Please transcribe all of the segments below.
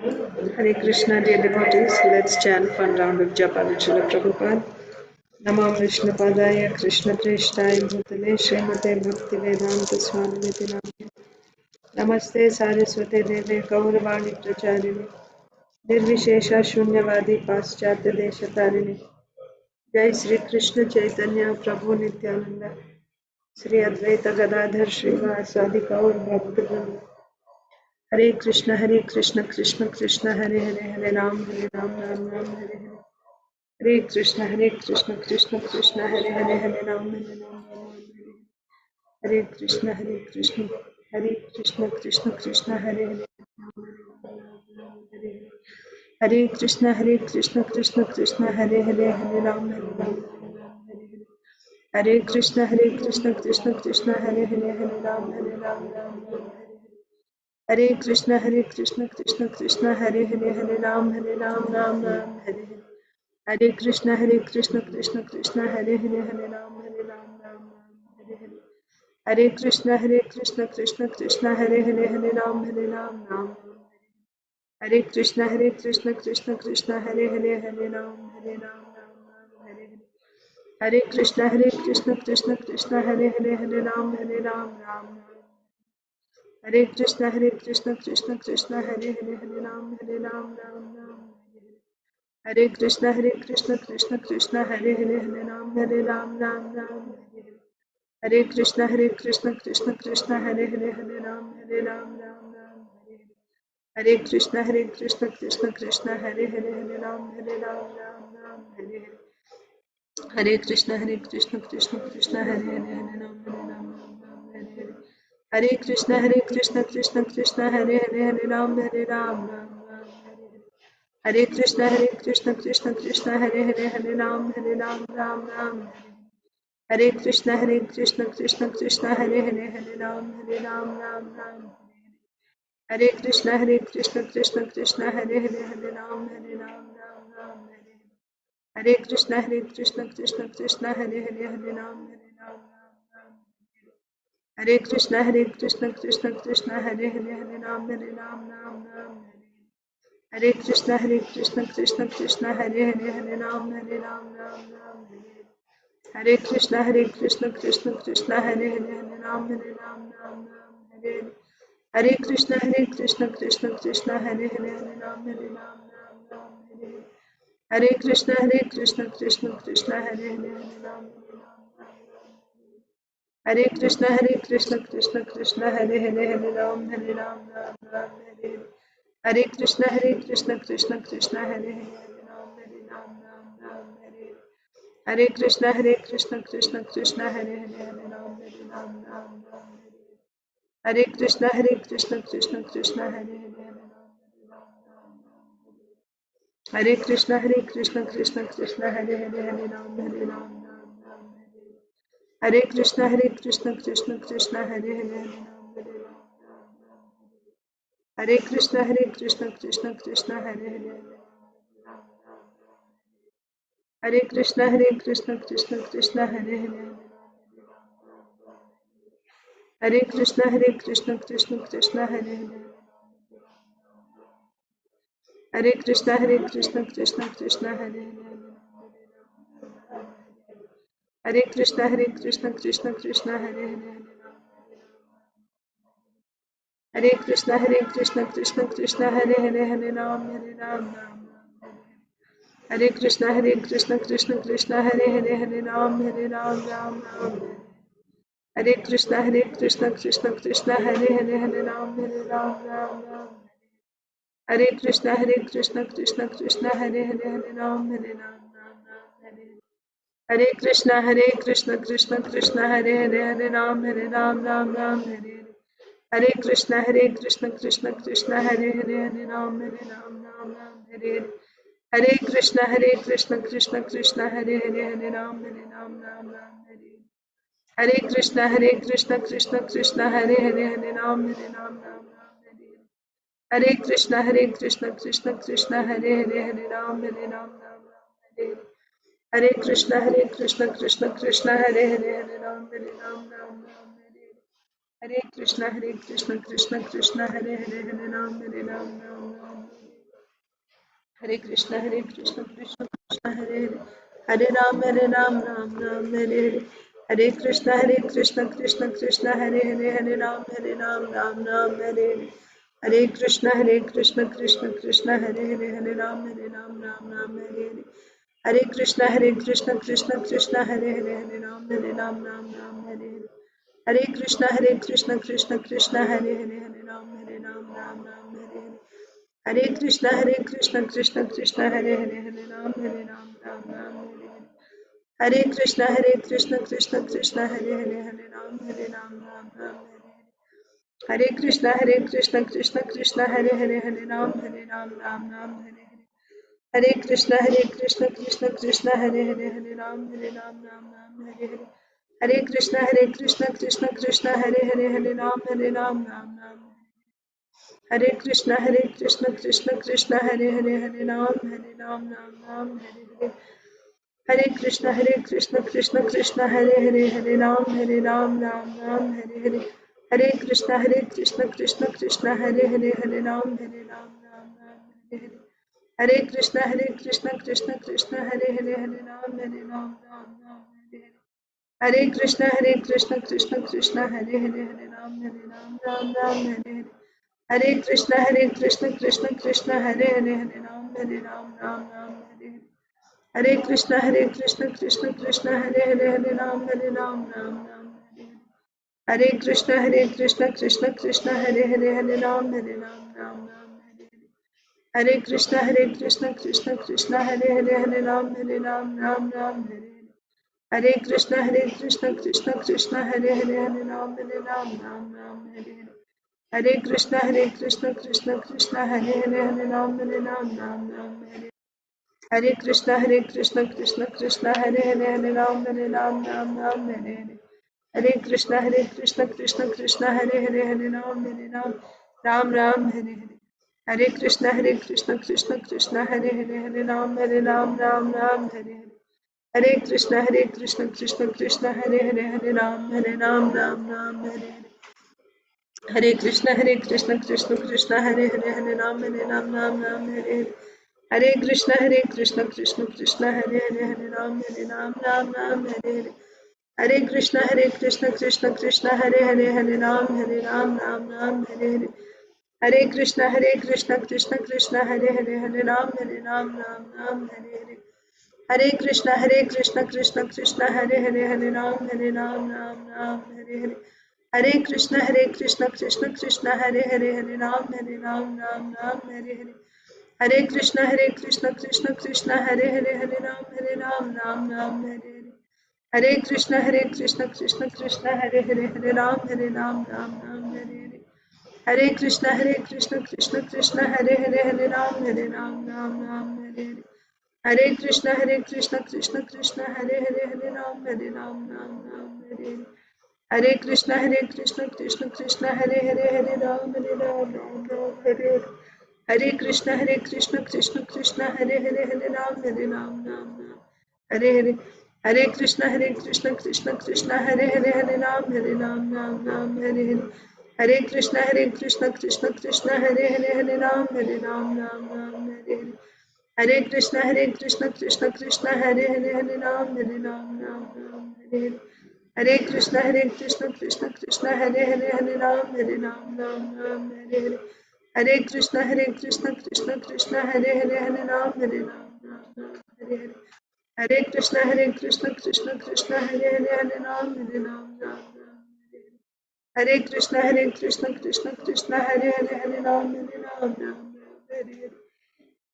Hare Krishna, dear devotees. Let's chant one round of japa with Srila Prabhupada. Namam Vishnu Padaya Krishna Preshtaya Bhutale Srimate Bhakti Vedanta Swami Niti Namya Namaste Saraswate Deve Gauravani Pracharini Nirvishesha Shunyavadi Paschatya Deshatarini Jai Sri Krishna Chaitanya Prabhu Nityananda Sri Advaita Gadadhar Srivasadi Gaur Bhaktivinoda Hare Krishna Krishna Krishna Hare Hare Hare Ram Ram Ram Hare Hare Hare Krishna Krishna Krishna Hare Hare Hare Ram Hare Hare Krishna Krishna Krishna Hare Hare Hare Krishna Krishna Krishna Hare Hare Hare Ram Hare Krishna Krishna Krishna Hare Hare Hare Ram Hare Krishna Krishna Krishna Hare Hare Hare Ram Ram Hare Hare Krishna Krishna Krishna Hare Hare Hare Ram Ram Hare Hare Hare Krishna Krishna Krishna Hare Hare Hare Ram Ram Hare Krishna Krishna Krishna Hare Hare Hare Ram Hare Hare Hare Krishna Krishna Krishna Hare Hare Hare Ram Ram Hare Krishna Krishna Krishna Hare Hare Hare Ram Ram Hare Krishna Krishna Krishna Hare Hare Hare Ram Ram Hare Krishna Krishna Krishna Hare Hare Hare Ram Hare Krishna Krishna Krishna Hare Hare Hare Ram Hare Hare Krishna Krishna Krishna Hare Hare Hare Ram Hare Krishna Krishna Krishna Hare Hare Hare Ram Hare Krishna Krishna Krishna Hare Hare Hare Ram Hare Krishna Krishna Krishna Hare Hare Hare Ram Hare Krishna Krishna Krishna Hare Hare Hare Ram Hare Krishna Krishna Krishna Hare Hare Hare Ram Hare Krishna Krishna Krishna Hare Hare Hare Ram Hare Krishna Krishna Krishna Hare Hare Hare Ram Hare Krishna Krishna Krishna Hare Hare Hare Ram Hare Krishna Krishna Krishna Hare Hare Hare Ram Hare Krishna Krishna Hare Hare Hare Ram Hare Krishna Krishna Hare Hare Hare Ram Hare Krishna Krishna Hare Hare Hare Krishna Krishna Hare Hare Ram Hare Krishna Krishna Hare Hare Hare Krishna Krishna Hare Hare Hare Ram Hare Krishna Krishna Hare Hare Hare Krishna Krishna Hare Hare Hare Krishna Krishna Hare Hare Hare Krishna Krishna Hare Hare Hare Krishna Krishna Hare Hare Hare Krishna Krishna Hare Hare Hare Krishna Krishna Hare Hare Hare Ram Hare Krishna Krishna Hare Hare Hare Ram Hare Krishna Krishna Hare Hare Hare Ram Hare Krishna Krishna Hare Hare Hare Ram Hare Krishna Krishna Hare Hare Hare Ram Hare Hare Krishna Krishna Hare Hare Hare Ram Hare Hare Krishna Krishna Hare Hare Hare Ram Hare Krishna Krishna Hare Hare Hare Ram Hare Krishna Krishna Hare Hare Hare Ram Hare Krishna Krishna Hare Hare Ram Hare Krishna Krishna Hare Hare Hare Ram Hare Krishna Krishna Krishna Hare Hare, Hare Ram Ram Ram Hare Hare, Hare Krishna Krishna Krishna Hare Hare, Hare Ram Ram Ram Hare Hare, Hare Krishna Krishna Krishna Hare Hare, Hare Ram Ram Ram Hare Hare, Hare Krishna Krishna Krishna Hare Hare, Hare Ram Ram Ram Hare Hare, Hare Krishna Krishna Krishna Hare Hare, Hare Ram Ram Ram Hare Hare, Hare Krishna Krishna Krishna Hare Hare, Hare Ram Ram Ram Hare Hare, Hare Krishna Krishna Krishna Hare Hare, Hare Ram Ram Ram Hare Hare, Hare Krishna Krishna Krishna Hare Hare, Hare Ram Ram Ram Hare Hare, Hare Krishna Krishna Krishna Hare Hare, Hare Ram Ram Ram Hare Hare, Hare Krishna Krishna Krishna Hare Hare, Hare Ram Ram Ram, Hare Krishna Krishna Krishna Hare Hare, Hare Ram Ram Hare Hare, Hare Krishna Krishna Krishna Hare Hare, Hare Ram Ram Hare Hare, Hare Krishna Krishna Krishna Hare Hare, Hare Ram Ram Hare Hare, Hare Krishna Krishna Krishna Hare Hare, Hare Ram Ram Hare Hare, Hare Krishna Krishna Krishna Hare Hare, Hare Ram Ram Hare Hare, Hare Krishna Krishna Krishna Hare Hare, Hare Ram Ram Hare Hare, Hare Krishna Krishna Krishna Hare Hare, Hare Ram Ram Hare Hare, Hare Krishna Krishna Krishna Hare Hare, Hare Ram Ram Hare Hare, Hare Krishna Krishna Krishna Hare Hare, Hare Ram Ram Hare Hare, Hare Krishna Krishna Krishna Hare Hare, Hare Ram Ram Hare Hare, Hare Krishna Krishna Krishna Hare Hare, Hare Ram Ram Hare, Hare Krishna Krishna Krishna Hare Hare, Hare Ram Ram Hare Hare, Hare Krishna Krishna Krishna Hare Hare, Hare Ram Ram Hare Hare, Hare Krishna Krishna Krishna Hare Hare, Hare Ram Ram Hare Hare, Hare Krishna Krishna Krishna Hare Hare, Hare Ram Ram Hare Hare, Hare Krishna Krishna Krishna Hare Hare, Hare Ram Ram Hare Hare, Hare Krishna Krishna Krishna Hare Hare, Hare Ram Ram Hare Hare, Hare Krishna Krishna Krishna Hare Hare, Hare Ram Ram Hare Hare, Hare Krishna Krishna Krishna Hare Hare, Hare Ram Ram Hare Hare, Hare Krishna Krishna Krishna Hare Hare, Hare Ram Ram Hare Hare, Hare Krishna Krishna Krishna Hare Hare, Hare Ram Ram Hare Hare, Hare Krishna Krishna Krishna Hare Hare, Hare Ram Ram Hare Hare, Hare Krishna Krishna Krishna Hare Hare, Hare Ram Ram Hare Hare, Hare Krishna Krishna Krishna Hare Hare, Hare Ram Ram Hare Hare, Hare Krishna Krishna Krishna Hare Hare, Hare Ram Ram Hare Hare, Hare Krishna Krishna Krishna Hare Hare, Hare Ram Ram Hare Hare, Hare Krishna Krishna Krishna Hare Hare, Hare Ram Hare Hare, Hare Krishna Krishna Krishna Hare Hare, Hare Ram Hare Hare, Hare Krishna Krishna Krishna Hare Hare, Hare Ram Hare Hare, Hare Krishna Krishna Krishna Hare Hare, Hare Ram Ram Hare Hare, Hare Krishna Krishna Krishna Hare Hare, Hare Ram Ram Hare Hare, Hare Krishna Krishna Krishna Hare Hare, Hare Ram Ram Hare Hare,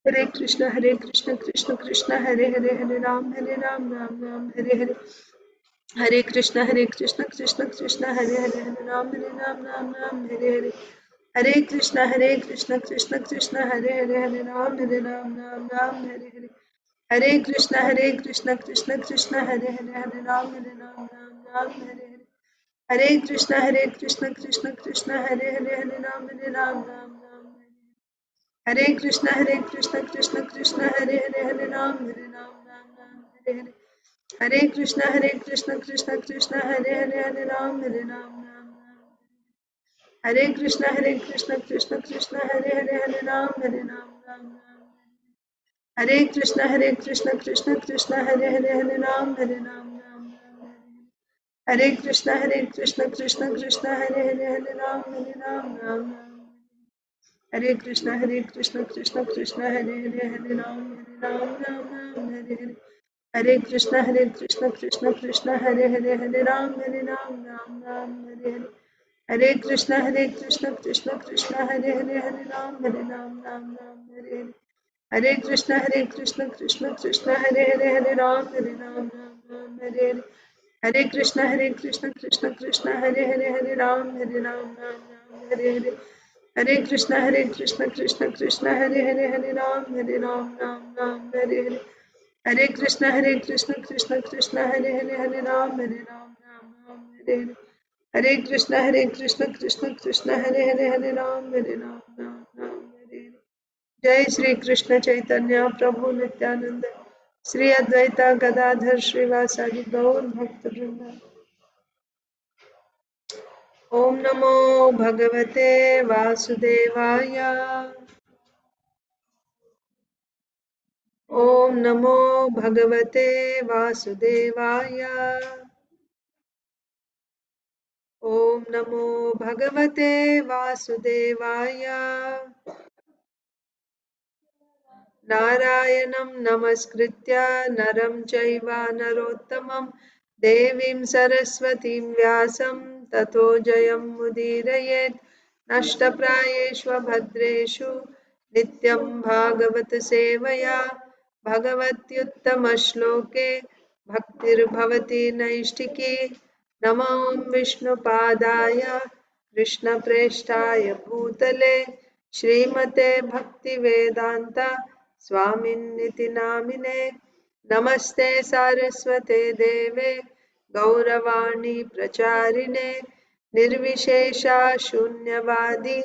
Hare Krishna Krishna Krishna Hare Hare, Hare Ram Ram Hare Hare, Hare Krishna Krishna Krishna Hare Hare, Hare Ram Ram Hare Hare, Hare Krishna Krishna Krishna Hare Hare, Hare Ram Ram Hare Hare, Hare Krishna Krishna Krishna Hare Hare, Hare Ram Ram Hare Hare, Hare Krishna Krishna Krishna Hare Hare, Hare Ram Ram Hare Hare, Hare Krishna Krishna Krishna Hare Hare, Hare Ram Ram Hare Hare, Hare Krishna Krishna Hare Hare, Hare Ram Ram Hare Krishna Krishna Krishna Hare Hare, Hare Ram Ram Hare Hare, Hare Krishna Krishna Krishna Hare Hare, Hare Ram Ram Hare Krishna Krishna Krishna Hare Hare, Hare Ram Ram Hare Krishna Krishna Krishna Hare Hare Hare Ram Ram Ram Hare Krishna Krishna Krishna Hare Hare Hare Ram Ram Hare Krishna Krishna Krishna Hare Hare Hare Ram Ram Hare Hare Hare Krishna Krishna Krishna Hare Hare Hare Ram Ram Hare Hare Hare Krishna Krishna Krishna Hare Hare Hare Ram Ram Hare Hare Hare Krishna Krishna Krishna Hare Hare Hare Ram Ram Hare Hare Hare Krishna Krishna Krishna Hare Hare Hare Ram Ram Hare Hare Hare Krishna Krishna Krishna Hare Hare Hare Ram Ram Hare Hare Hare Krishna Krishna Krishna Hare Hare Hare Ram Ram Hare Hare Hare Krishna Krishna Krishna Hare Hare Hare Ram Ram Hare Hare जय श्री कृष्ण चैतन्य प्रभु नित्यानंद श्री अद्वैता गदाधर श्रीवासादि गौर भक्त वृंद ओम नमो भगवते वासुदेवाय ओम नमो भगवते वासुदेवाय ओम नमो भगवते वासुदेवाय नारायणं नमस्कृत्य नरं चैव नरोत्तमं देवीं सरस्वतीं व्यासं ततो जयमुदीरयेत् नष्टप्रायेषु भद्रेषु नित्यं भागवत सेवया भगवत्युत्तमश्लोके भक्तिर्भवति नैष्टिकी नमो विष्णुपादाय कृष्णप्रेष्ठाय भूतले श्रीमते भक्तिवेदांत स्वामिन्निति नामिने नमस्ते सारस्वते देवे गौरवाणी प्रचारिणे निर्विशेषा शून्यवादी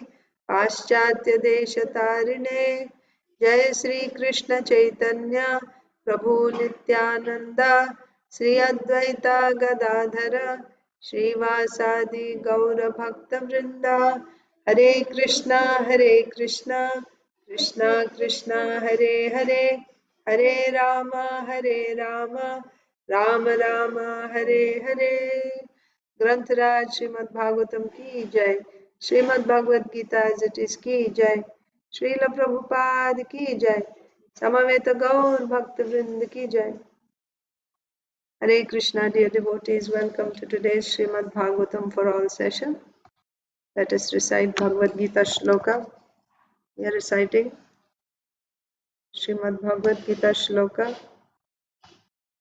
पाश्चात्य देशतारिणे जय श्री कृष्ण चैतन्य प्रभु नित्यानंद श्री अद्वैता गदाधर श्रीवासादि गौर भक्त वृंदा हरे कृष्णा कृष्णा कृष्णा हरे हरे हरे राम राम राम हरे हरे ग्रंथराज श्रीमद् भागवतम की जय Srimad Bhagavad Gita as it is की जय श्रील प्रभुपाद की जय समवेत गौर भक्त वृंद की जय Hare Krishna, dear devotees, welcome to today's Srimad Bhagavatam for all session. Let us recite Bhagavad Gita Shloka. We are reciting Srimad Bhagavad Gita Shloka,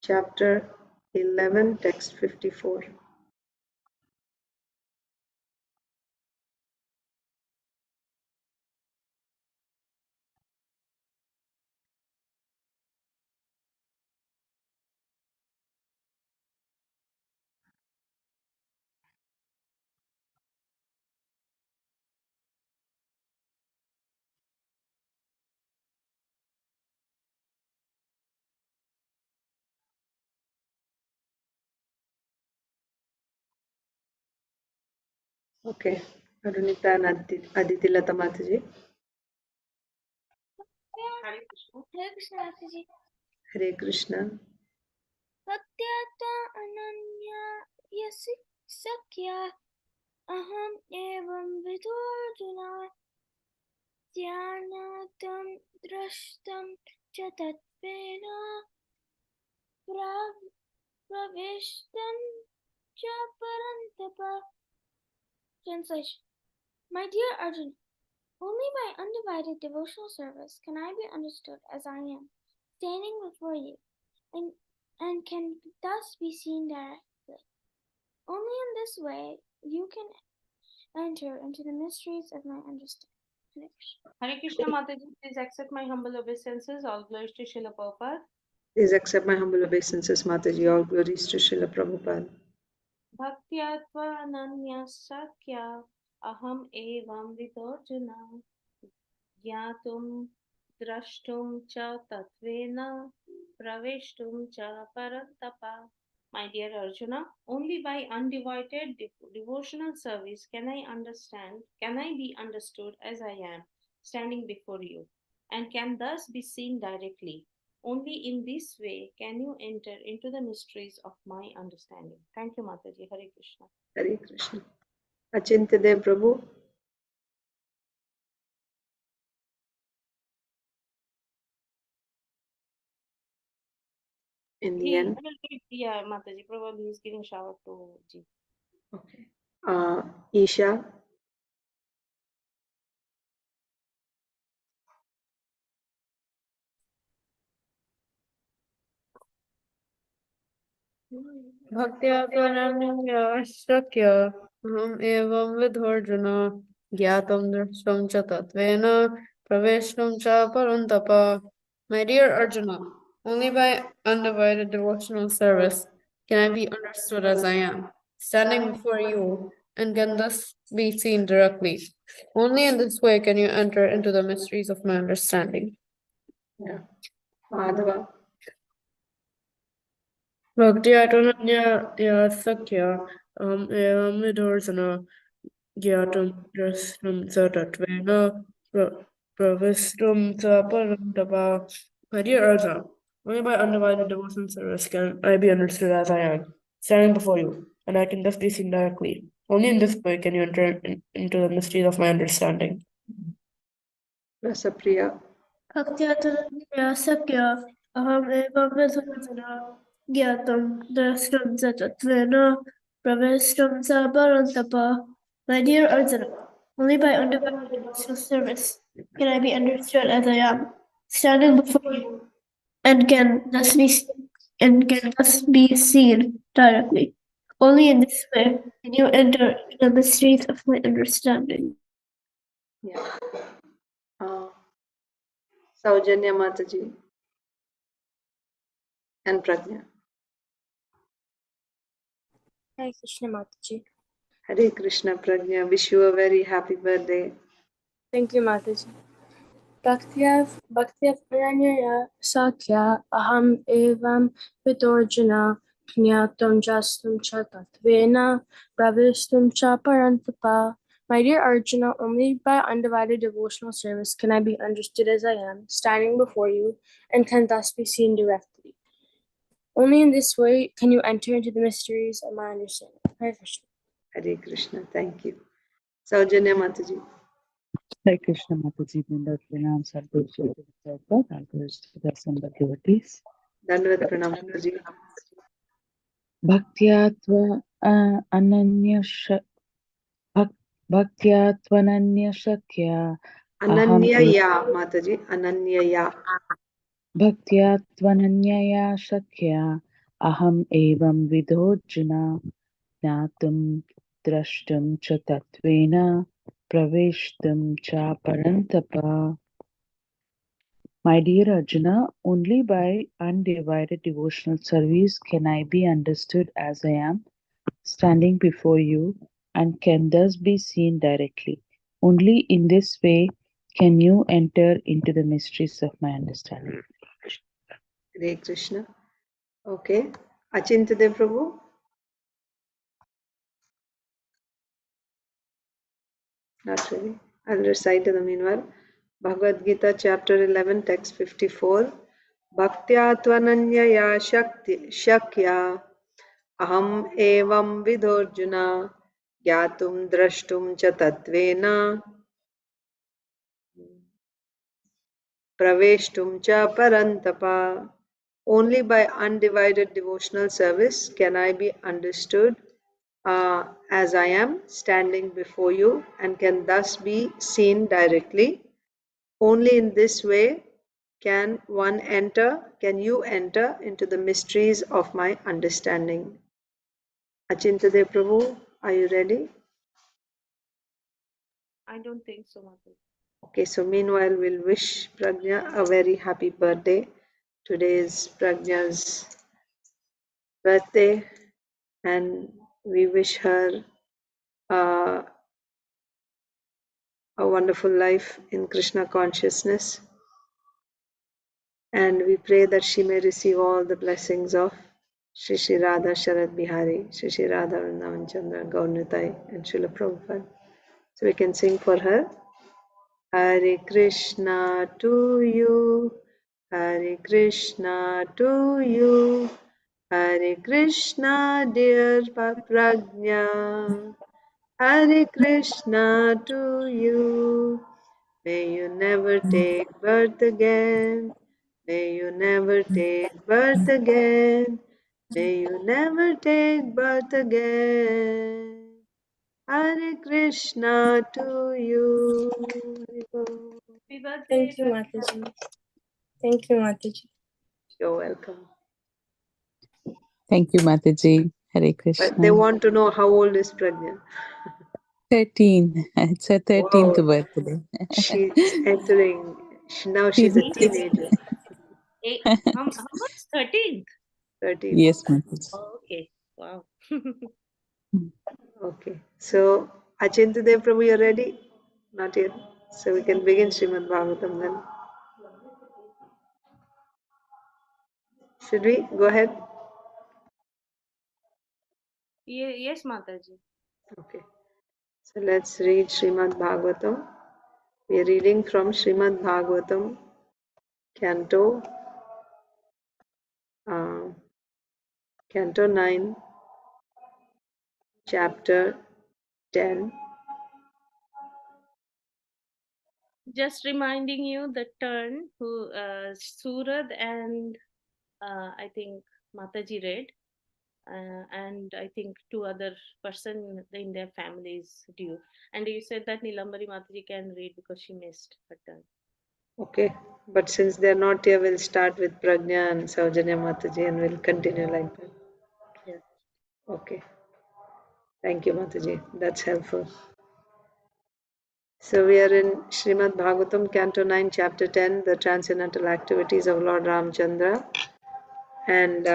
chapter 11, text 54. Okay, Arunita and Aditi Lata Mataji. Hare Krishna. Hare Krishna, Mataji. Hare Krishna. Satyata ananya yasi sakya aham evam vidurjuna dhyanatam drashtam cha tatvena pravishtam cha parantapa. Translation. My dear Arjuna, only by undivided devotional service can I be understood as I am, standing before you, and can thus be seen directly. Only in this way you can enter into the mysteries of my understanding. Hare Krishna Mataji, please accept my humble obeisances. All glories to Srila Prabhupada. Please accept my humble obeisances, Mataji. All glories to Srila Prabhupada. Bhaktiyatva ananya sakya aham evam vidorjuna jnatum drashtum cha tatvena praveshtum cha parantapa. My dear Arjuna, only by undivided devotional service can I be understood as I am, standing before you, and can thus be seen directly. Only in this way can you enter into the mysteries of my understanding. Thank you, Mataji. Hare Krishna. Hare Krishna. Achintya Prabhu. In the end. Yeah, Mataji, probably he's giving shower to Ji. Okay. Isha. भक्त्या त्वनन्यशक्य अहम् एवं विधोऽर्जुन ज्ञातुं द्रष्टुं च तत्त्वेन प्रवेष्टुं च परन्तप. My dear Arjuna, only by undivided devotional service can I be understood as I am, standing before you, and can thus be seen directly. Only in this way can you enter into the mysteries of my understanding. Yeah. Madhava. Bhaktiya Tunanya Sakya Evam Vidorsana Gyatam Drastam Satatvena Pravistum Saparantapa. My dear Arjuna, only by undivided devotion service can I be understood as I am, standing before you, and I can thus be seen directly. Only in this way can you enter into the mysteries of my understanding. Rasapriya. Bhaktiya Tunanya Sakya Aham Evam Vidorsana Gyatam Drastam Satatvena Pravistum Saparantapa. My dear Arjuna, only by undivided devotional service can I be understood as I am, standing before you, and can thus be seen directly. Only in this way can you enter the mysteries of my understanding. Yeah. Saujanya Mataji. And Prajna. Hare Krishna Mataji. Hare Krishna Prajna. Wish you a very happy birthday. Thank you, Mataji. Bhaktiya Pranaya Sakya Aham Evam Vitorjuna Jnatum Jastum Cha Tatvena Pravistum Cha Parantapa. My dear Arjuna, only by undivided devotional service can I be understood as I am, standing before you, and can thus be seen directly. Only in this way can you enter into the mysteries of my understanding. Hare Krishna. Hare Krishna. Thank you. Saujanya Mataji. Hare Krishna Mataji, Binda Pranam Sarveshwar Sarva, Thankers to the Sangha devotees. Dandavat Pranam Mataji. Bhaktyatva Bhaktyatvananya Shakya Aham Ananyaya Mataji. Ananyaya. Bhaktyatvananyaya Shakya Aham Evam Vidhojana Jnatum Drashtum Cha Tatvena Praveshtum Cha Parantapa. My dear Arjuna, only by undivided devotional service can I be understood as I am, standing before you, and can thus be seen directly. Only in this way can you enter into the mysteries of my understanding. Hare Krishna. Okay. Achintya Prabhu. Not really. I'll recite in the meanwhile. Bhagavad Gita, chapter 11, text 54. Bhaktya tvananyaya shakya aham evam vidorjuna gyatum drashtum cha tatvena praveshtum cha parantapa. Only by undivided devotional service can I be understood as I am standing before you, and can thus be seen directly. Only in this way can you enter into the mysteries of my understanding. Achintya Prabhu, are you ready? I don't think so, Mataji. Okay, so meanwhile we'll wish Prajna a very happy birthday. Today is Prajna's birthday, and we wish her a wonderful life in Krishna consciousness, and we pray that she may receive all the blessings of Shri Shri Radha Sharad Bihari, Shri Shri Radha Vrindavan Chandra, Gaurnitai, and Srila Prabhupada. So we can sing for her. Hare Krishna to you, Hare Krishna to you, Hare Krishna dear Prajna, Hare Krishna to you. May you never take birth again, may you never take birth again, may you never take birth again. Hare Krishna to you. Happy birthday. Thank you, Mataji. Thank you, Mataji. You're welcome. Thank you, Mataji. Hare But they Krishna. want to know how old is Pragya. 13. It's her 13th Wow, birthday. she's entering. Now she's a teenager. How much? 13th? 13. Yes, Mataji. Oh, okay. Wow. Okay. So, Achintadev Prabhu, you're ready? Not yet. So we can begin Srimad Bhagavatam then. Should we? Go ahead. Yes, Mataji. Okay. So let's read Srimad Bhagavatam. We are reading from Srimad Bhagavatam, Canto, Canto 9, Chapter 10. Just reminding you the turn who Surad and I think Mataji read, and I think two other person in their families due. And you said that Nilambari Mataji can read because she missed her turn. Okay. But since they're not here, we'll start with Pragnya and Saujanya Mataji and we'll continue like that. Yes. Okay. Thank you, Mataji. That's helpful. So we are in Srimad Bhagavatam, Canto 9, Chapter 10, the Transcendental Activities of Lord Ramchandra. And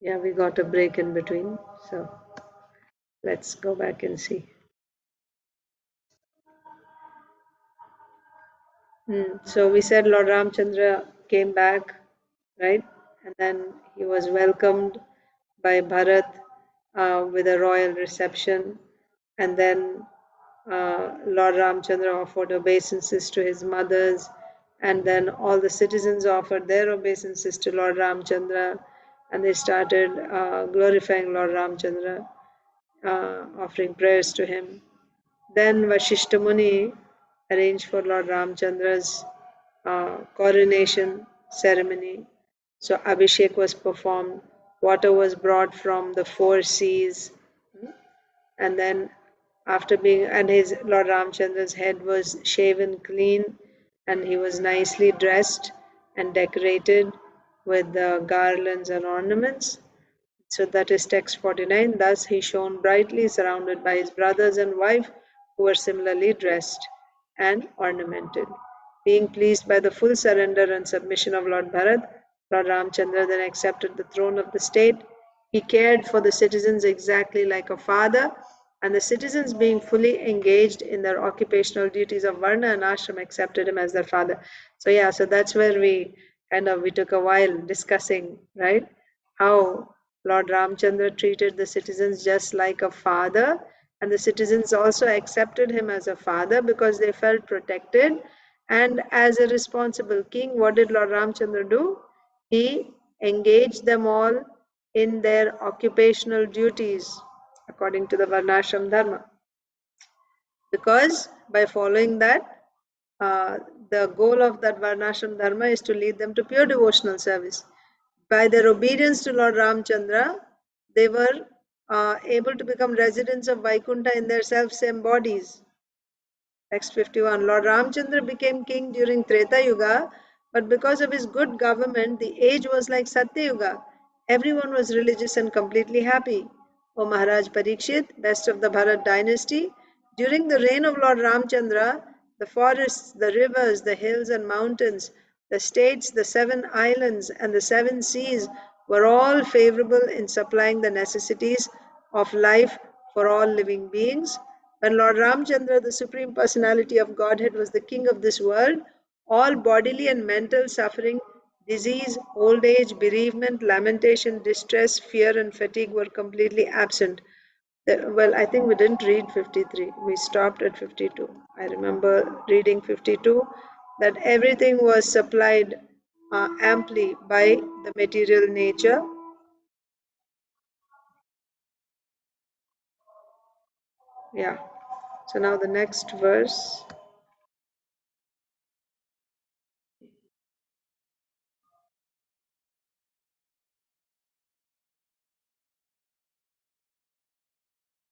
yeah, we got a break in between. So let's go back and see. So we said Lord Ramchandra came back, right? And then he was welcomed by Bharat with a royal reception. And then Lord Ramchandra offered obeisances to his mothers. And then all the citizens offered their obeisances to Lord Ramchandra. And they started glorifying Lord Ramchandra, offering prayers to him. Then Vashishta Muni arranged for Lord Ramchandra's coronation ceremony. So Abhishek was performed, water was brought from the four seas, and then after being, and his Lord Ramchandra's head was shaven clean, and he was nicely dressed and decorated with the garlands and ornaments. So that is text 49. Thus he shone brightly, surrounded by his brothers and wife, who were similarly dressed and ornamented. Being pleased by the full surrender and submission of Lord Bharat, Lord Ramchandra then accepted the throne of the state. He cared for the citizens exactly like a father, and the citizens, being fully engaged in their occupational duties of Varna and Ashram, accepted him as their father. So yeah, so that's where we took a while discussing, right? How Lord Ramchandra treated the citizens just like a father, and the citizens also accepted him as a father because they felt protected. And as a responsible king, what did Lord Ramchandra do? He engaged them all in their occupational duties according to the Varnashram Dharma. Because by following that, the goal of that Varnashram Dharma is to lead them to pure devotional service. By their obedience to Lord Ramchandra, they were able to become residents of Vaikuntha in their self-same bodies. Text 51. Lord Ramchandra became king during Treta Yuga, but because of his good government, the age was like Satya Yuga. Everyone was religious and completely happy. O Maharaj Parikshit, best of the Bharat dynasty, during the reign of Lord Ramchandra, the forests, the rivers, the hills and mountains, the states, the 7 islands, and the 7 seas were all favorable in supplying the necessities of life for all living beings. When Lord Ramchandra, the Supreme Personality of Godhead, was the king of this world, all bodily and mental suffering, disease, old age, bereavement, lamentation, distress, fear, and fatigue were completely absent. Well, I think we didn't read 53. We stopped at 52. I remember reading 52 that everything was supplied amply by the material nature. Yeah. So now the next verse.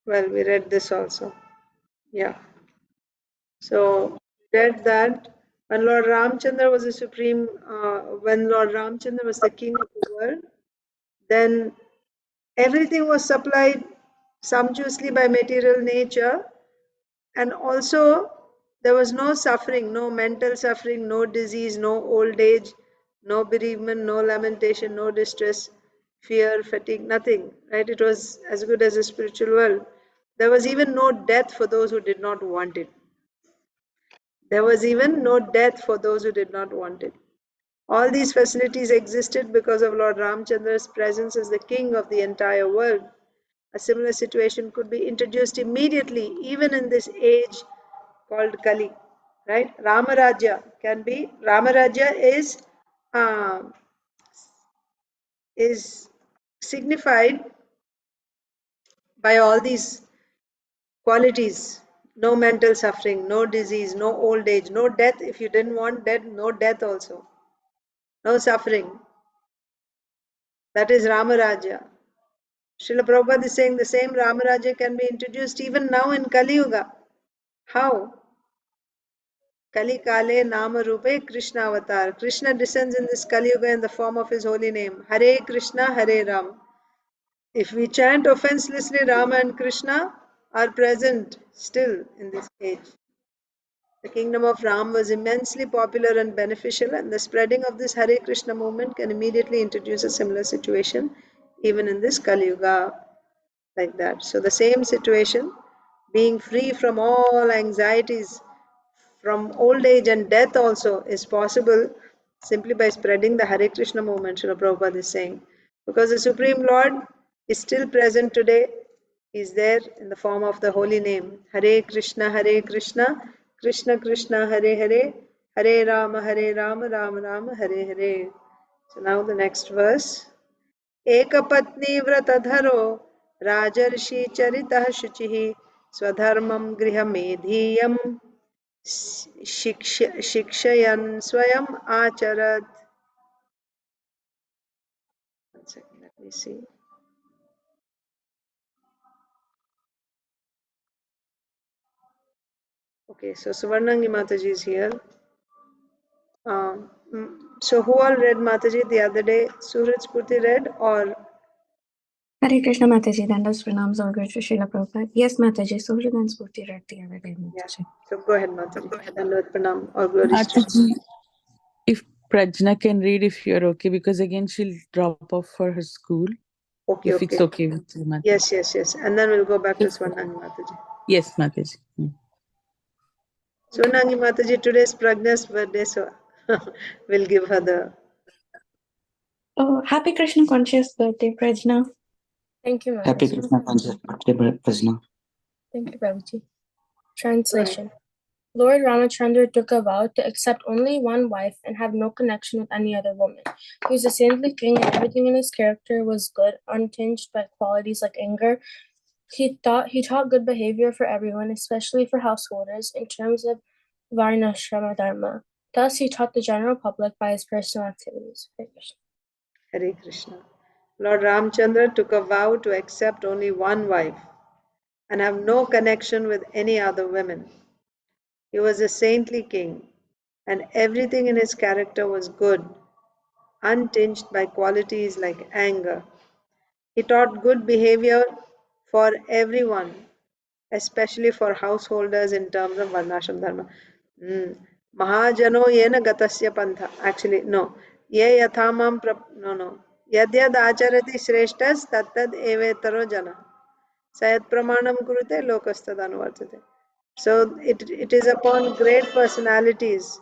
Well, we read this also. Yeah. So read that when Lord Ramchandra was the supreme, when Lord Ramchandra was the king of the world, then everything was supplied sumptuously by material nature, and also there was no suffering, no mental suffering, no disease, no old age, no bereavement, no lamentation, no distress, fear, fatigue, nothing. Right? It was as good as a spiritual world. There was even no death for those who did not want it. There was even no death for those who did not want it. All these facilities existed because of Lord Ramchandra's presence as the king of the entire world. A similar situation could be introduced immediately, even in this age called Kali. Right? Ramarajya can be. Ramarajya is signified by all these qualities. No mental suffering, no disease, no old age, no death. If you didn't want death, no death also. No suffering. That is Ramarajya. Srila Prabhupada is saying the same Ramarajya can be introduced even now in Kali Yuga. How? Kali Kale Nama Rupe Krishna Avatar. Krishna descends in this Kali Yuga in the form of his holy name. Hare Krishna, Hare Ram. If we chant offenselessly, Rama and Krishna are present still in this age. The kingdom of Ram was immensely popular and beneficial, and the spreading of this Hare Krishna movement can immediately introduce a similar situation even in this Kali Yuga, like that. So the same situation, being free from all anxieties, from old age and death also is possible simply by spreading the Hare Krishna movement, Srila Prabhupada is saying. Because the Supreme Lord is still present today. He is there in the form of the holy name. Hare Krishna, Krishna Krishna, Hare Hare, Hare Rama, Rama Rama, Hare Hare. So now the next verse. एकपत्नी व्रतधरो राजर्षि चरितः शुचिः स्वधर्मं गृहमेधीयं शिक्षयन् स्वयं आचरत्. One second, let me see. Okay, so Suvarnangi Mataji is here. So who all read Mataji the other day? Suraj Purti read or? Hare Krishna Mataji, Dandas Pranams all great to Srila Prabhupada. Yes, Mataji, Suraj and Spurti read the other day, Mataji. Yeah. So go ahead, Mataji. Dandavat Pranam, all glories to Mataji, if Prajna can read, if you're okay, because again she'll drop off for her school. Okay, if it's okay with you, Mataji. Yes. And then we'll go back to Swarnangi Mataji. Yes, Mataji. Swarnangi Mataji, today is Pragna's birthday, so we'll give her the. Oh, happy Krishna conscious birthday, Prajna. Thank you, Happy Mataji. Krishna conscious birthday, Prajna. Thank you, Prabhuji. Translation. Lord Ramachandra took a vow to accept only one wife and have no connection with any other woman. He was a saintly king and everything in his character was good, untinged by qualities like anger. He taught good behavior for everyone, especially for householders, in terms of Varnashrama Dharma. Thus, he taught the general public by his personal activities. Hare Krishna. Lord Ramchandra took a vow to accept only one wife and have no connection with any other women. He was a saintly king, and everything in his character was good, untinged by qualities like anger. He taught good behavior for everyone, especially for householders in terms of Varnashram Dharma. Mahajano yena gatasya pantha. Actually, no. Ye yathamam no. Yadyad acharati shreshtas tattad evetaro jana. Sayat pramanam kurute lokastad anuvartate. So it is upon great personalities,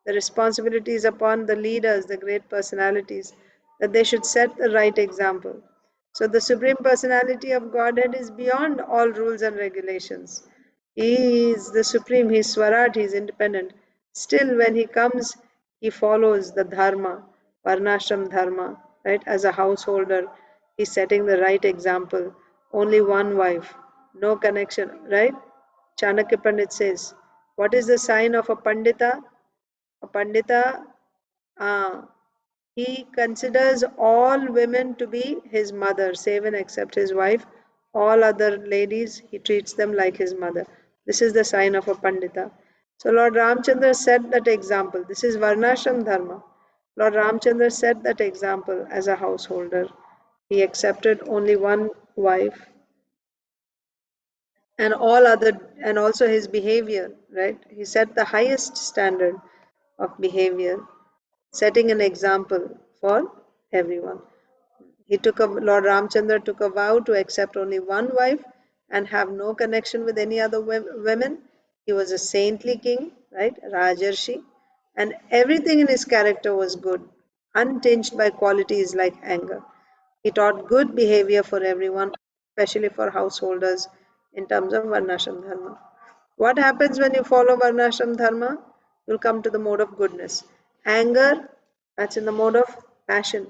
the responsibility is upon the leaders, the great personalities, that they should set the right example. So the Supreme Personality of Godhead is beyond all rules and regulations. He is the Supreme, he is Swarat, he is independent. Still, when he comes, he follows the Dharma, Varnashram Dharma, right? As a householder, he's setting the right example. Only one wife, no connection, right? Chanakya Pandit says, what is the sign of a Pandita? A Pandita, uh, he considers all women to be his mother, save and except his wife. All other ladies, he treats them like his mother. This is the sign of a Pandita. So Lord Ramchandra set that example. This is Varnashram Dharma. Lord Ramchandra set that example as a householder. He accepted only one wife and all other, and also his behavior, right? He set the highest standard of behavior, setting an example for everyone. Lord Ramchandra took a vow to accept only one wife and have no connection with any other women. He was a saintly king, right? Rajarshi. And everything in his character was good, untinged by qualities like anger. He taught good behavior for everyone, especially for householders in terms of Varnashram Dharma. What happens when you follow Varnashram Dharma? You'll come to the mode of goodness. Anger, that's in the mode of passion,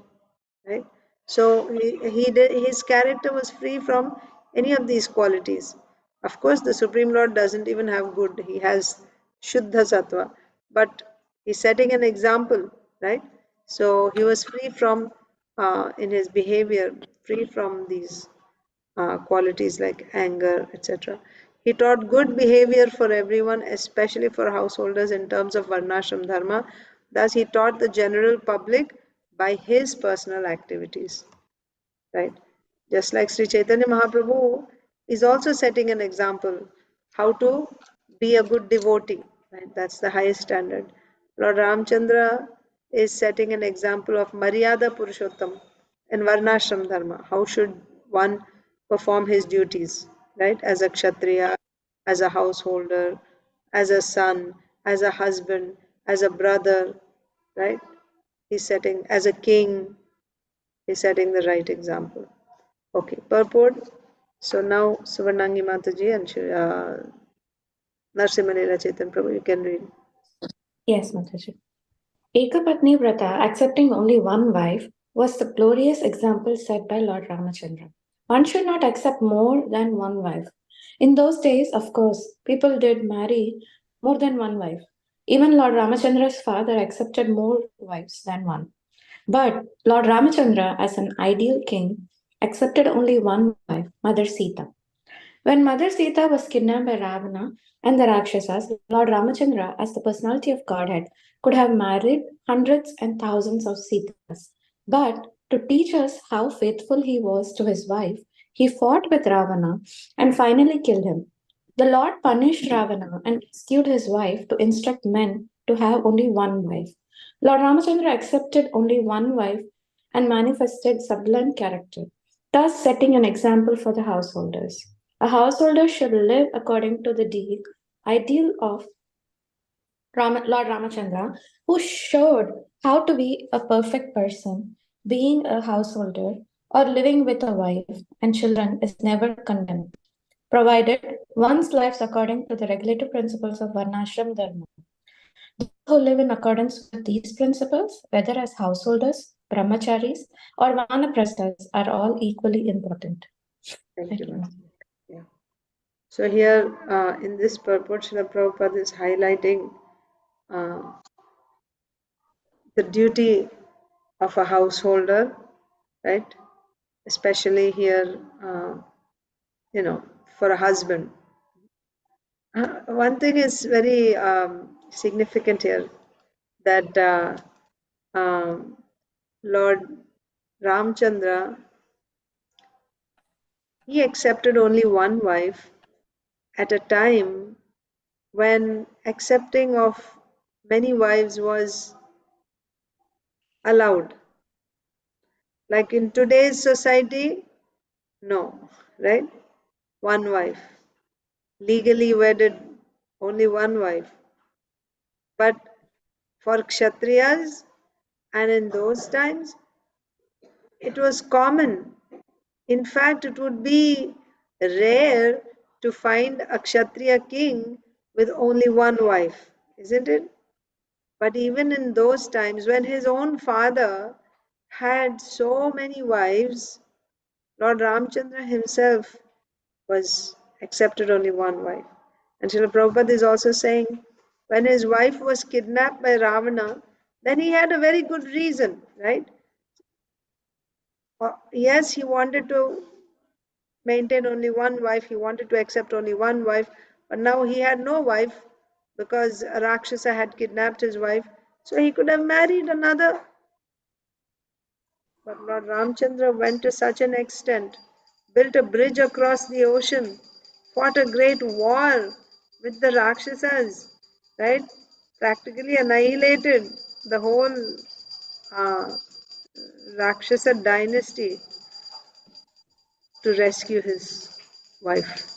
right? So his character was free from any of these qualities. Of course, the Supreme Lord doesn't even have good, he has Shuddha Sattva, but he's setting an example, right? So he was free from, in his behavior, free from these qualities like anger, etc. He taught good behavior for everyone, especially for householders in terms of Varnashram Dharma. Thus, he taught the general public by his personal activities, right? Just like Sri Chaitanya Mahaprabhu is also setting an example how to be a good devotee, right? That's the highest standard. Lord Ramchandra is setting an example of Maryada Purushottam in Varnashram Dharma. How should one perform his duties, right? As a Kshatriya, as a householder, as a son, as a husband, as a brother, right? He's setting, as a king, he's setting the right example. Okay, purport. So now Suvarnangi Mataji and Narsimha Chetan Prabhu, you can read. Yes, Mataji. Ekapatni Vrata, accepting only one wife, was the glorious example set by Lord Ramachandra. One should not accept more than one wife. In those days, of course, people did marry more than one wife. Even Lord Ramachandra's father accepted more wives than one. But Lord Ramachandra, as an ideal king, accepted only one wife, Mother Sita. When Mother Sita was kidnapped by Ravana and the Rakshasas, Lord Ramachandra, as the personality of Godhead, could have married hundreds and thousands of Sitas. But to teach us how faithful he was to his wife, he fought with Ravana and finally killed him. The Lord punished Ravana and rescued his wife to instruct men to have only one wife. Lord Ramachandra accepted only one wife and manifested sublime character, thus setting an example for the householders. A householder should live according to the ideal of Lord Ramachandra, who showed how to be a perfect person. Being a householder or living with a wife and children is never condemned, provided one's lives according to the regulative principles of Varnashram Dharma. Those who live in accordance with these principles, whether as householders, brahmacharis, or vanaprasthas, are all equally important. Thank you, Master. Yeah. So here in this purport, Srila Prabhupada is highlighting the duty of a householder, right? Especially here, for a husband. One thing is very significant here that Lord Ramchandra, he accepted only one wife at a time when accepting of many wives was allowed. Like in today's society, no, right? One wife. Legally wedded, only one wife. But for Kshatriyas and in those times, it was common In fact, it would be rare to find a Kshatriya king with only one wife, isn't it? But even in those times, when his own father had so many wives, Lord Ramchandra himself was accepted only one wife. And Srila Prabhupada is also saying, when his wife was kidnapped by Ravana, then he had a very good reason, right? Yes, he wanted to maintain only one wife, he wanted to accept only one wife, but now he had no wife because a Rakshasa had kidnapped his wife, so he could have married another. But Lord Ramchandra went to such an extent, built a bridge across the ocean, fought a great war with the Rakshasas, right? Practically annihilated the whole uh, Rakshasa dynasty to rescue his wife.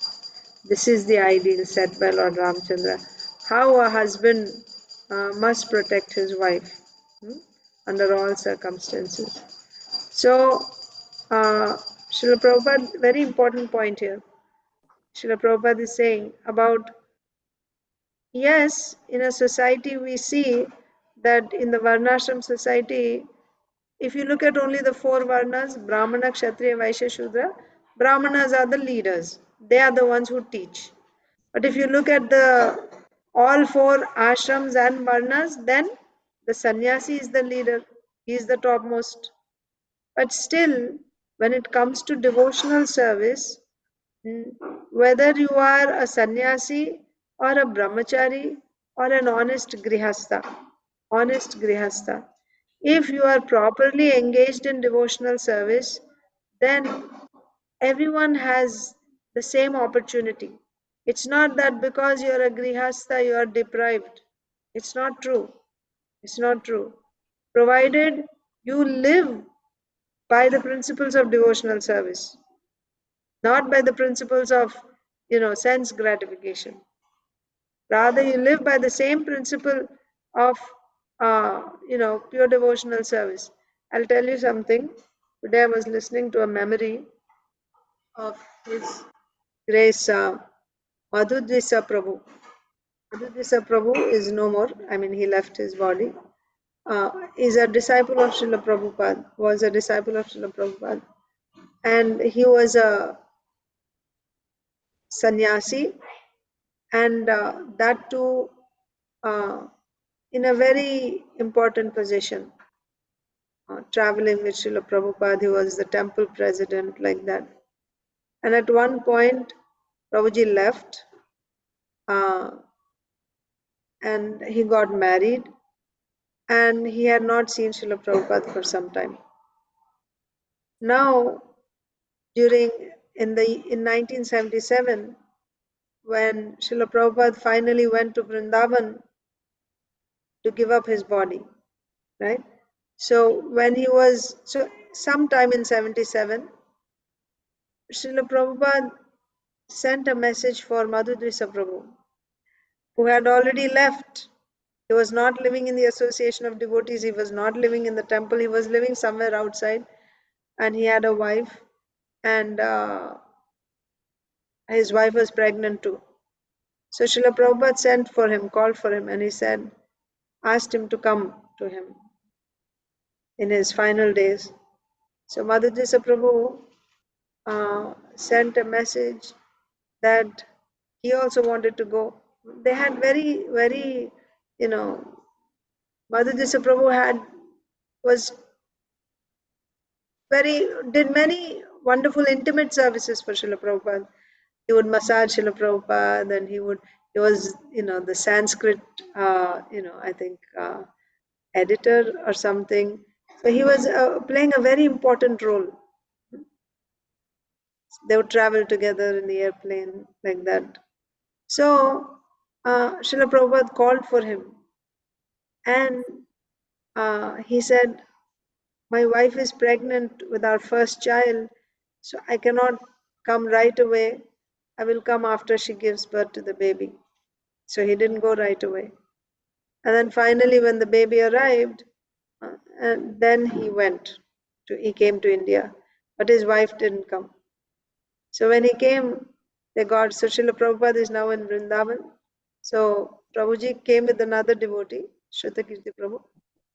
This is the ideal set by Lord Ramchandra. How a husband must protect his wife under all circumstances. So, Srila Prabhupada, very important point here. Srila Prabhupada is saying about, yes, in a society we see that in the Varnashram society, if you look at only the four Varnas, Brahmana, Kshatriya, Vaishya, Shudra, Brahmanas are the leaders. They are the ones who teach. But if you look at the all four ashrams and Varnas, then the sannyasi is the leader. He is the topmost. But still, when it comes to devotional service, whether you are a sannyasi or a brahmachari or an honest grihastha, if you are properly engaged in devotional service, then everyone has the same opportunity. It's not that because you're a grihastha you are deprived. It's not true. It's not true. Provided you live by the principles of devotional service, not by the principles of sense gratification. Rather, you live by the same principle of pure devotional service. I'll tell you something. Today I was listening to a memory of His Grace Madhudvisa Prabhu. Madhudvisa Prabhu is no more. I mean, he left his body. Is a disciple of Srila Prabhupada. Was a disciple of Srila Prabhupada, and he was a sannyasi, and that too in a very important position, traveling with Srila Prabhupada. He was the temple president, like that. And at one point, Prabhuji left uh, and he got married, and he had not seen Srila Prabhupada for some time. Now, in 1977, when Srila Prabhupada finally went to Vrindavan to give up his body, right? So sometime in 77, Srila Prabhupada sent a message for Madhudvisa Prabhu, who had already left. He was not living in the association of devotees, he was not living in the temple, he was living somewhere outside, and he had a wife, and his wife was pregnant too. So Srila Prabhupada sent for him, called for him, and he asked him to come to him in his final days. So Madhudvisa Prabhu sent a message that he also wanted to go. They had very, very, Madhudvisa Prabhu did many wonderful intimate services for Srila Prabhupada. He would massage Srila Prabhupada, and he was, the Sanskrit, I think, editor or something. So he was playing a very important role. They would travel together in the airplane, like that. So Srila Prabhupada called for him, and he said, my wife is pregnant with our first child, so I cannot come right away. I will come after she gives birth to the baby. So he didn't go right away. And then finally, when the baby arrived, and then he came to India. but his wife didn't come. So when he came, they got, so Srila Prabhupada is now in Vrindavan. So Prabhuji came with another devotee, Shrutakirti Prabhu.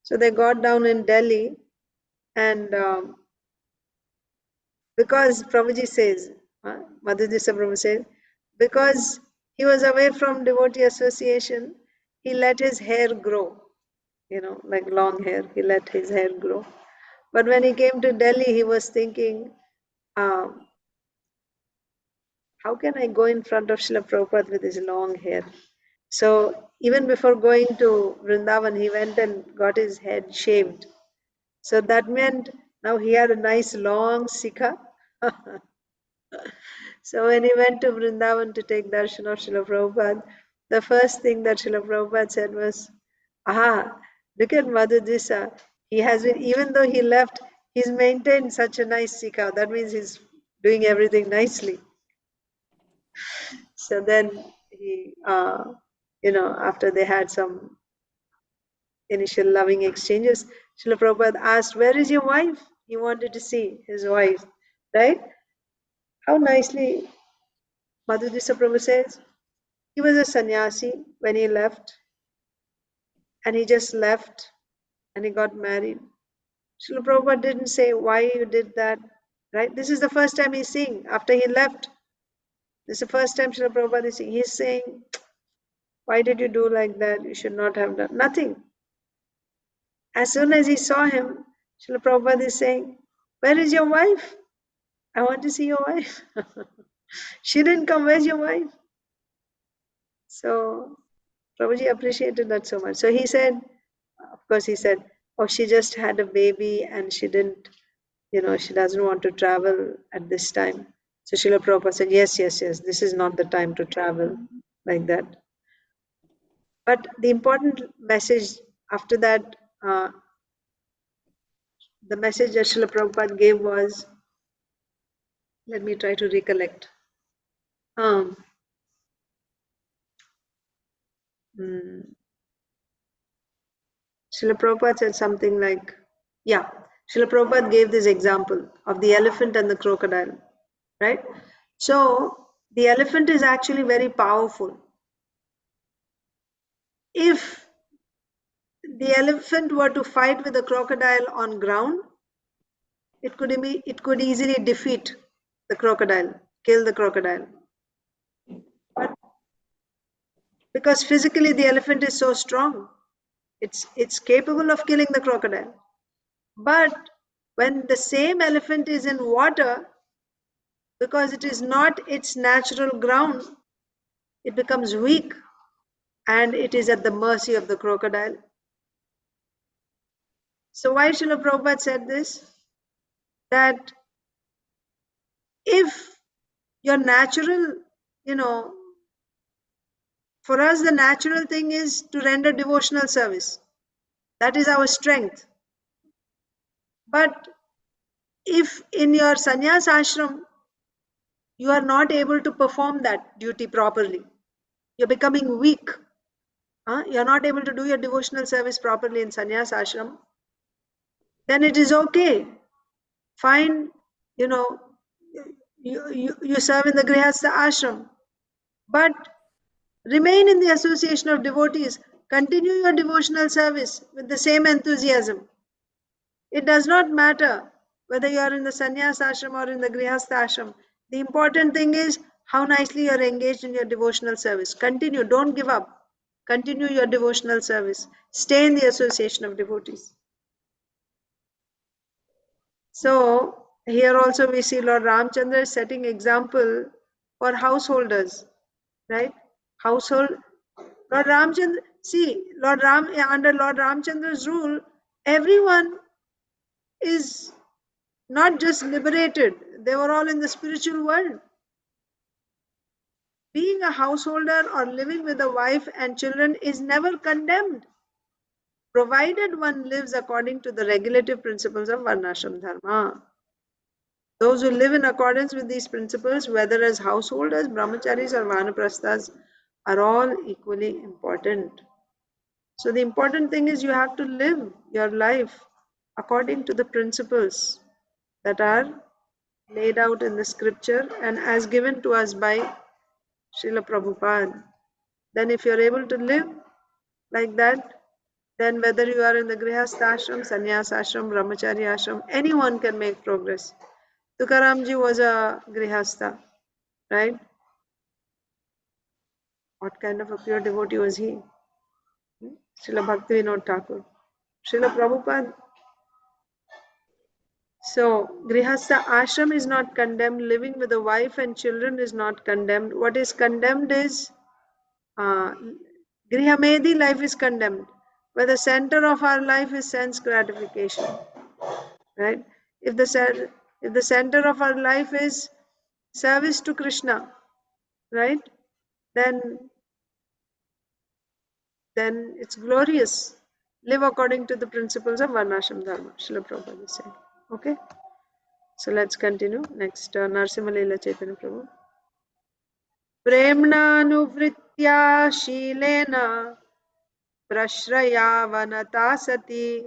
So they got down in Delhi, and because Prabhuji says, Madhudisa Prabhu says, because he was away from devotee association, he let his hair grow, like long hair, he let his hair grow. But when he came to Delhi, he was thinking, how can I go in front of Srila Prabhupada with his long hair? So even before going to Vrindavan, he went and got his head shaved. So that meant now he had a nice long sikha. So when he went to Vrindavan to take darshan of Srila Prabhupada, the first thing that Srila Prabhupada said was, look at Madhudisa. He has been, even though he left, he's maintained such a nice sikha. That means he's doing everything nicely. So then he, after they had some initial loving exchanges, Srila Prabhupada asked, where is your wife? He wanted to see his wife, right? How nicely Madhudisa Prabhu says, he was a sannyasi when he left, and he just left and he got married. Srila Prabhupada didn't say why you did that, right? This is the first time he's seeing after he left. This is the first time Srila Prabhupada is seeing. He's saying, why did you do like that? You should not have done nothing. As soon as he saw him, Srila Prabhupada is saying, where is your wife? I want to see your wife. She didn't come, where's your wife? So Prabhuji appreciated that so much. So he said, of course he said, oh, she just had a baby and she didn't, she doesn't want to travel at this time. So Srila Prabhupada said, yes, this is not the time to travel like that. But the important message after that, the message that Srila Prabhupada gave was, let me try to recollect. Srila Prabhupada said something like, Srila Prabhupada gave this example of the elephant and the crocodile, right? So the elephant is actually very powerful. If the elephant were to fight with the crocodile on ground, it could easily defeat the crocodile, kill the crocodile. But because physically the elephant is so strong, it's capable of killing the crocodile. But when the same elephant is in water, because it is not its natural ground, it becomes weak and it is at the mercy of the crocodile. So why Srila Prabhupada said this? That if your natural, for us the natural thing is to render devotional service. That is our strength. But if in your sannyas ashram, you are not able to perform that duty properly, you're becoming weak. You're not able to do your devotional service properly in sannyas ashram, then it is okay. Fine, you serve in the grihastha ashram, but remain in the association of devotees. Continue your devotional service with the same enthusiasm. It does not matter whether you are in the sannyas ashram or in the grihastha ashram. The important thing is how nicely you are engaged in your devotional service. Continue, don't give up. Continue your devotional service. Stay in the association of devotees. So here also we see Lord Ramchandra setting example for householders, right? Household, Lord Ramchandra, under Lord Ramchandra's rule, everyone is not just liberated, they were all in the spiritual world. Being a householder or living with a wife and children is never condemned, provided one lives according to the regulative principles of Varnashram Dharma. Those who live in accordance with these principles, whether as householders, brahmacharis or vanaprasthas, are all equally important. So the important thing is you have to live your life according to the principles that are laid out in the scripture and as given to us by Srila Prabhupada, then if you're able to live like that, then whether you are in the Grihastha ashram, Sannyas ashram, Brahmachari ashram, anyone can make progress. Tukaramji was a Grihastha, right? What kind of a pure devotee was he? Srila Bhaktivinoda Thakur, Srila Prabhupada. So, Grihastha ashram is not condemned, living with a wife and children is not condemned. What is condemned is Grihamedi life is condemned, where the center of our life is sense gratification, right? If the center of our life is service to Krishna, right? Then it's glorious. Live according to the principles of Varnashram Dharma, Srila Prabhupada is saying. Okay? So let's continue. Next, Narsimha Leela Chaitanya Prabhu. Premnanuvritya Shilena Prashraya Sati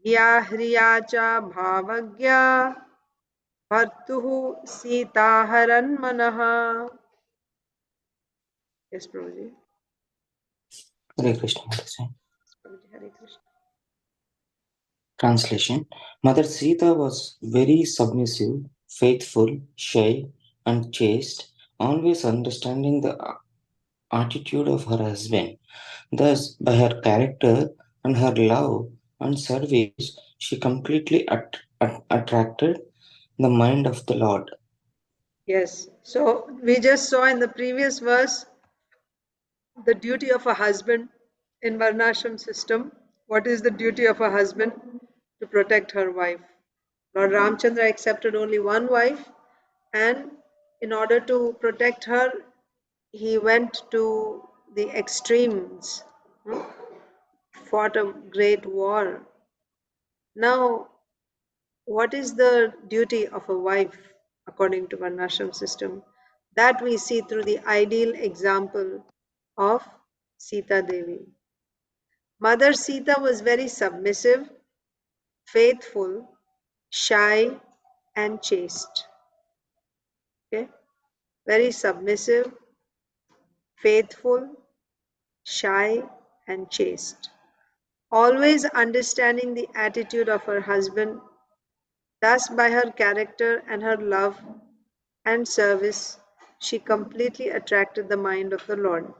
Dhya Hriya Cha Bhavagya Bhartuhu Sita Haran Manaha. Yes, Prabhuji. Hare Krishna. Mataji. Prabhuji, Hare Krishna. Translation. Mother Sita was very submissive, faithful, shy, and chaste, always understanding the attitude of her husband. Thus, by her character and her love and service, she completely attracted the mind of the Lord. Yes. So we just saw in the previous verse the duty of a husband in Varnashram system. What is the duty of a husband? To protect her wife. Lord Ramchandra accepted only one wife, and in order to protect her, he went to the extremes, fought a great war. Now, what is the duty of a wife according to Varnashram system? That we see through the ideal example of Sita Devi. Mother Sita was very submissive, faithful, shy, and chaste. Okay? Very submissive, faithful, shy, and chaste. Always understanding the attitude of her husband. Thus, by her character and her love and service, she completely attracted the mind of the Lord.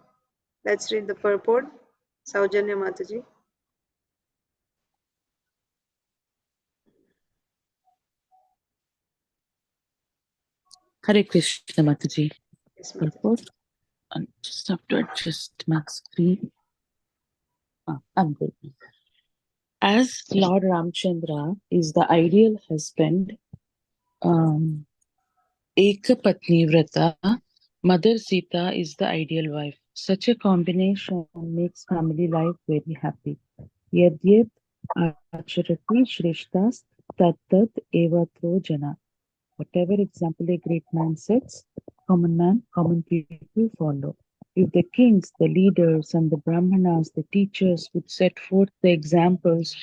Let's read the purport. Saujanya Mataji. Hare Krishna Mataji. Yes, Mataji. Purport. And just have to adjust my screen. I'm good. As Lord Ramchandra is the ideal husband, Eka Patni Vrata, Mother Sita is the ideal wife. Such a combination makes family life very happy. Yadyat acharati shreshtas tattat evatro jana. Whatever example a great man sets, common people follow. If the kings, the leaders, and the brahmanas, the teachers would set forth the examples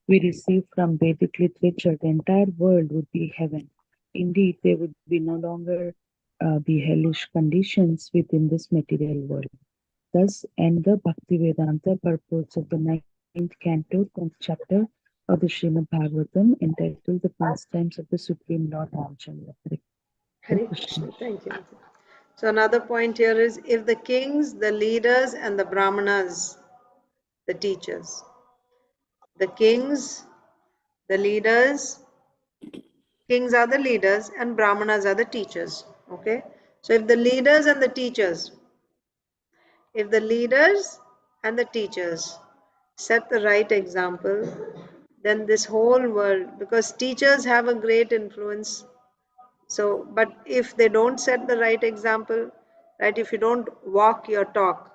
we receive from Vedic literature, the entire world would be heaven. Indeed, there would be no longer be hellish conditions within this material world. Thus end the Bhaktivedanta purports of the 9th canto, 10th chapter of the Srimad Bhagavatam, entitled The Pastimes of the Supreme Lord Ramchandra. Hare Krishna. Thank you. So another point here is if the kings, the leaders, and the brahmanas, the teachers, the kings, the leaders, kings are the leaders and brahmanas are the teachers. Okay. So if the leaders and the teachers set the right example, then this whole world, because teachers have a great influence. So, but if they don't set the right example, right, if you don't walk your talk,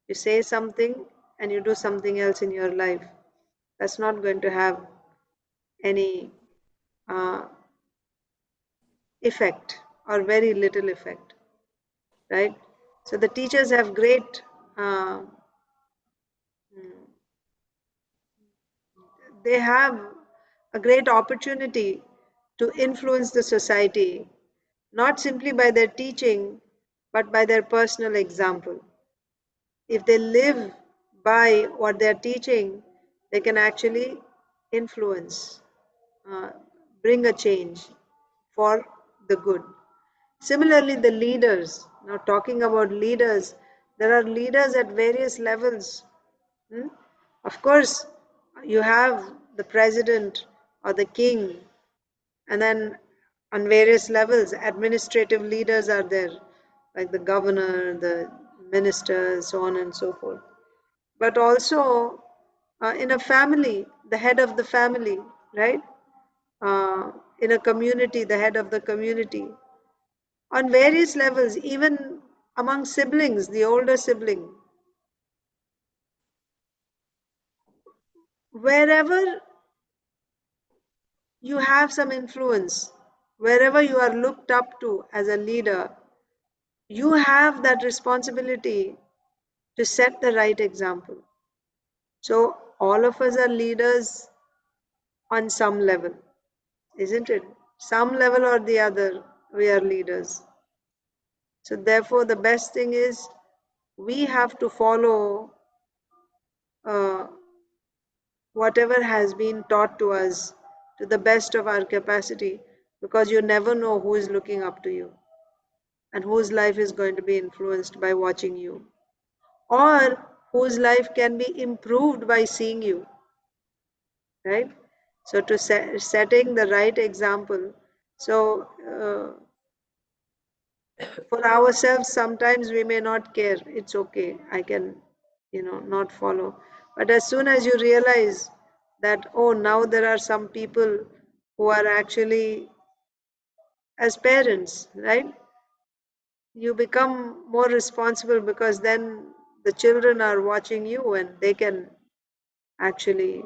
you say something and you do something else in your life, that's not going to have any effect or very little effect, right? So the teachers have great they have a great opportunity to influence the society, not simply by their teaching, but by their personal example. If they live by what they're teaching, they can actually influence, uh, bring a change for the good. Similarly, the leaders, now talking about leaders, there are leaders at various levels. Of course, you have the president or the king, and then on various levels, administrative leaders are there, like the governor, the ministers, so on and so forth. But also in a family, the head of the family, right? In a community, the head of the community. On various levels, even among siblings, the older sibling. Wherever you have some influence, wherever you are looked up to as a leader, you have that responsibility to set the right example. So, all of us are leaders on some level, isn't it? Some level or the other, we are leaders. So, therefore, the best thing is we have to follow uh, whatever has been taught to us to the best of our capacity, because you never know who is looking up to you and whose life is going to be influenced by watching you, or whose life can be improved by seeing you, right? So to setting the right example. So for ourselves, sometimes we may not care. It's okay. I can, not follow. But as soon as you realize that, oh, now there are some people who are actually as parents, right? You become more responsible, because then the children are watching you and they can actually,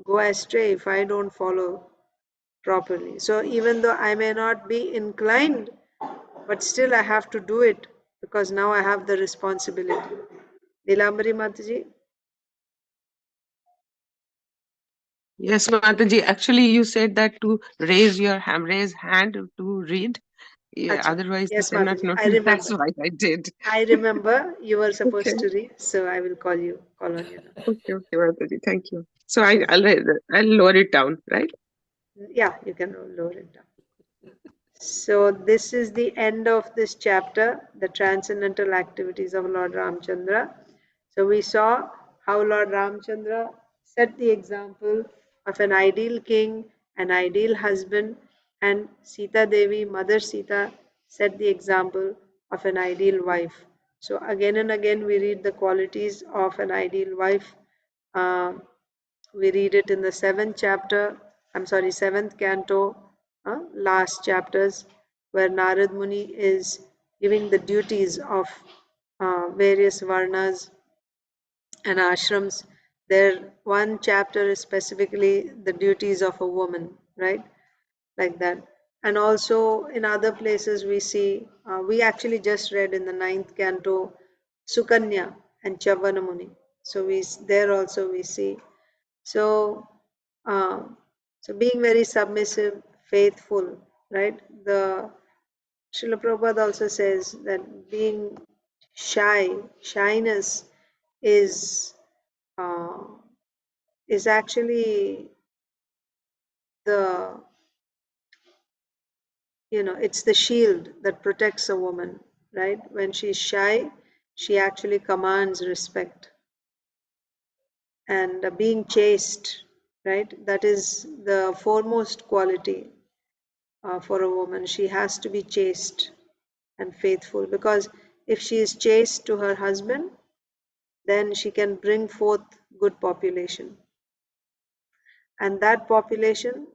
go astray if I don't follow properly. So even though I may not be inclined, but still I have to do it, because now I have the responsibility. Nilambari Mataji? Yes, Mataji. Actually, you said that to raise hand to read. Yeah, Acha. otherwise you Yes, cannot Mataji, I notice. That's remember. why I did. I remember you were Okay. supposed to read, so I will call on you now. Okay, Mataji. Thank you. So Sure. I'll lower it down, right? Yeah, you can lower it down. So this is the end of this chapter, the transcendental activities of Lord Ramchandra. So we saw how Lord Ramchandra set the example of an ideal king, an ideal husband, and Sita Devi, Mother Sita, set the example of an ideal wife. So again and again we read the qualities of an ideal wife. We read it in the seventh canto, last chapters, where Narad Muni is giving the duties of various varnas and ashrams. There, one chapter is specifically the duties of a woman, right? Like that. And also in other places we see, we actually just read in the ninth canto, Sukanya and Chavanamuni. So there also we see. So, uh, so being very submissive, faithful, right? The Srila Prabhupada also says that being shyness is uh, is actually the it's the shield that protects a woman, right? When she's shy, she actually commands respect. And being chaste, right? That is the foremost quality for a woman. She has to be chaste and faithful, because if she is chaste to her husband, then she can bring forth good population. And that population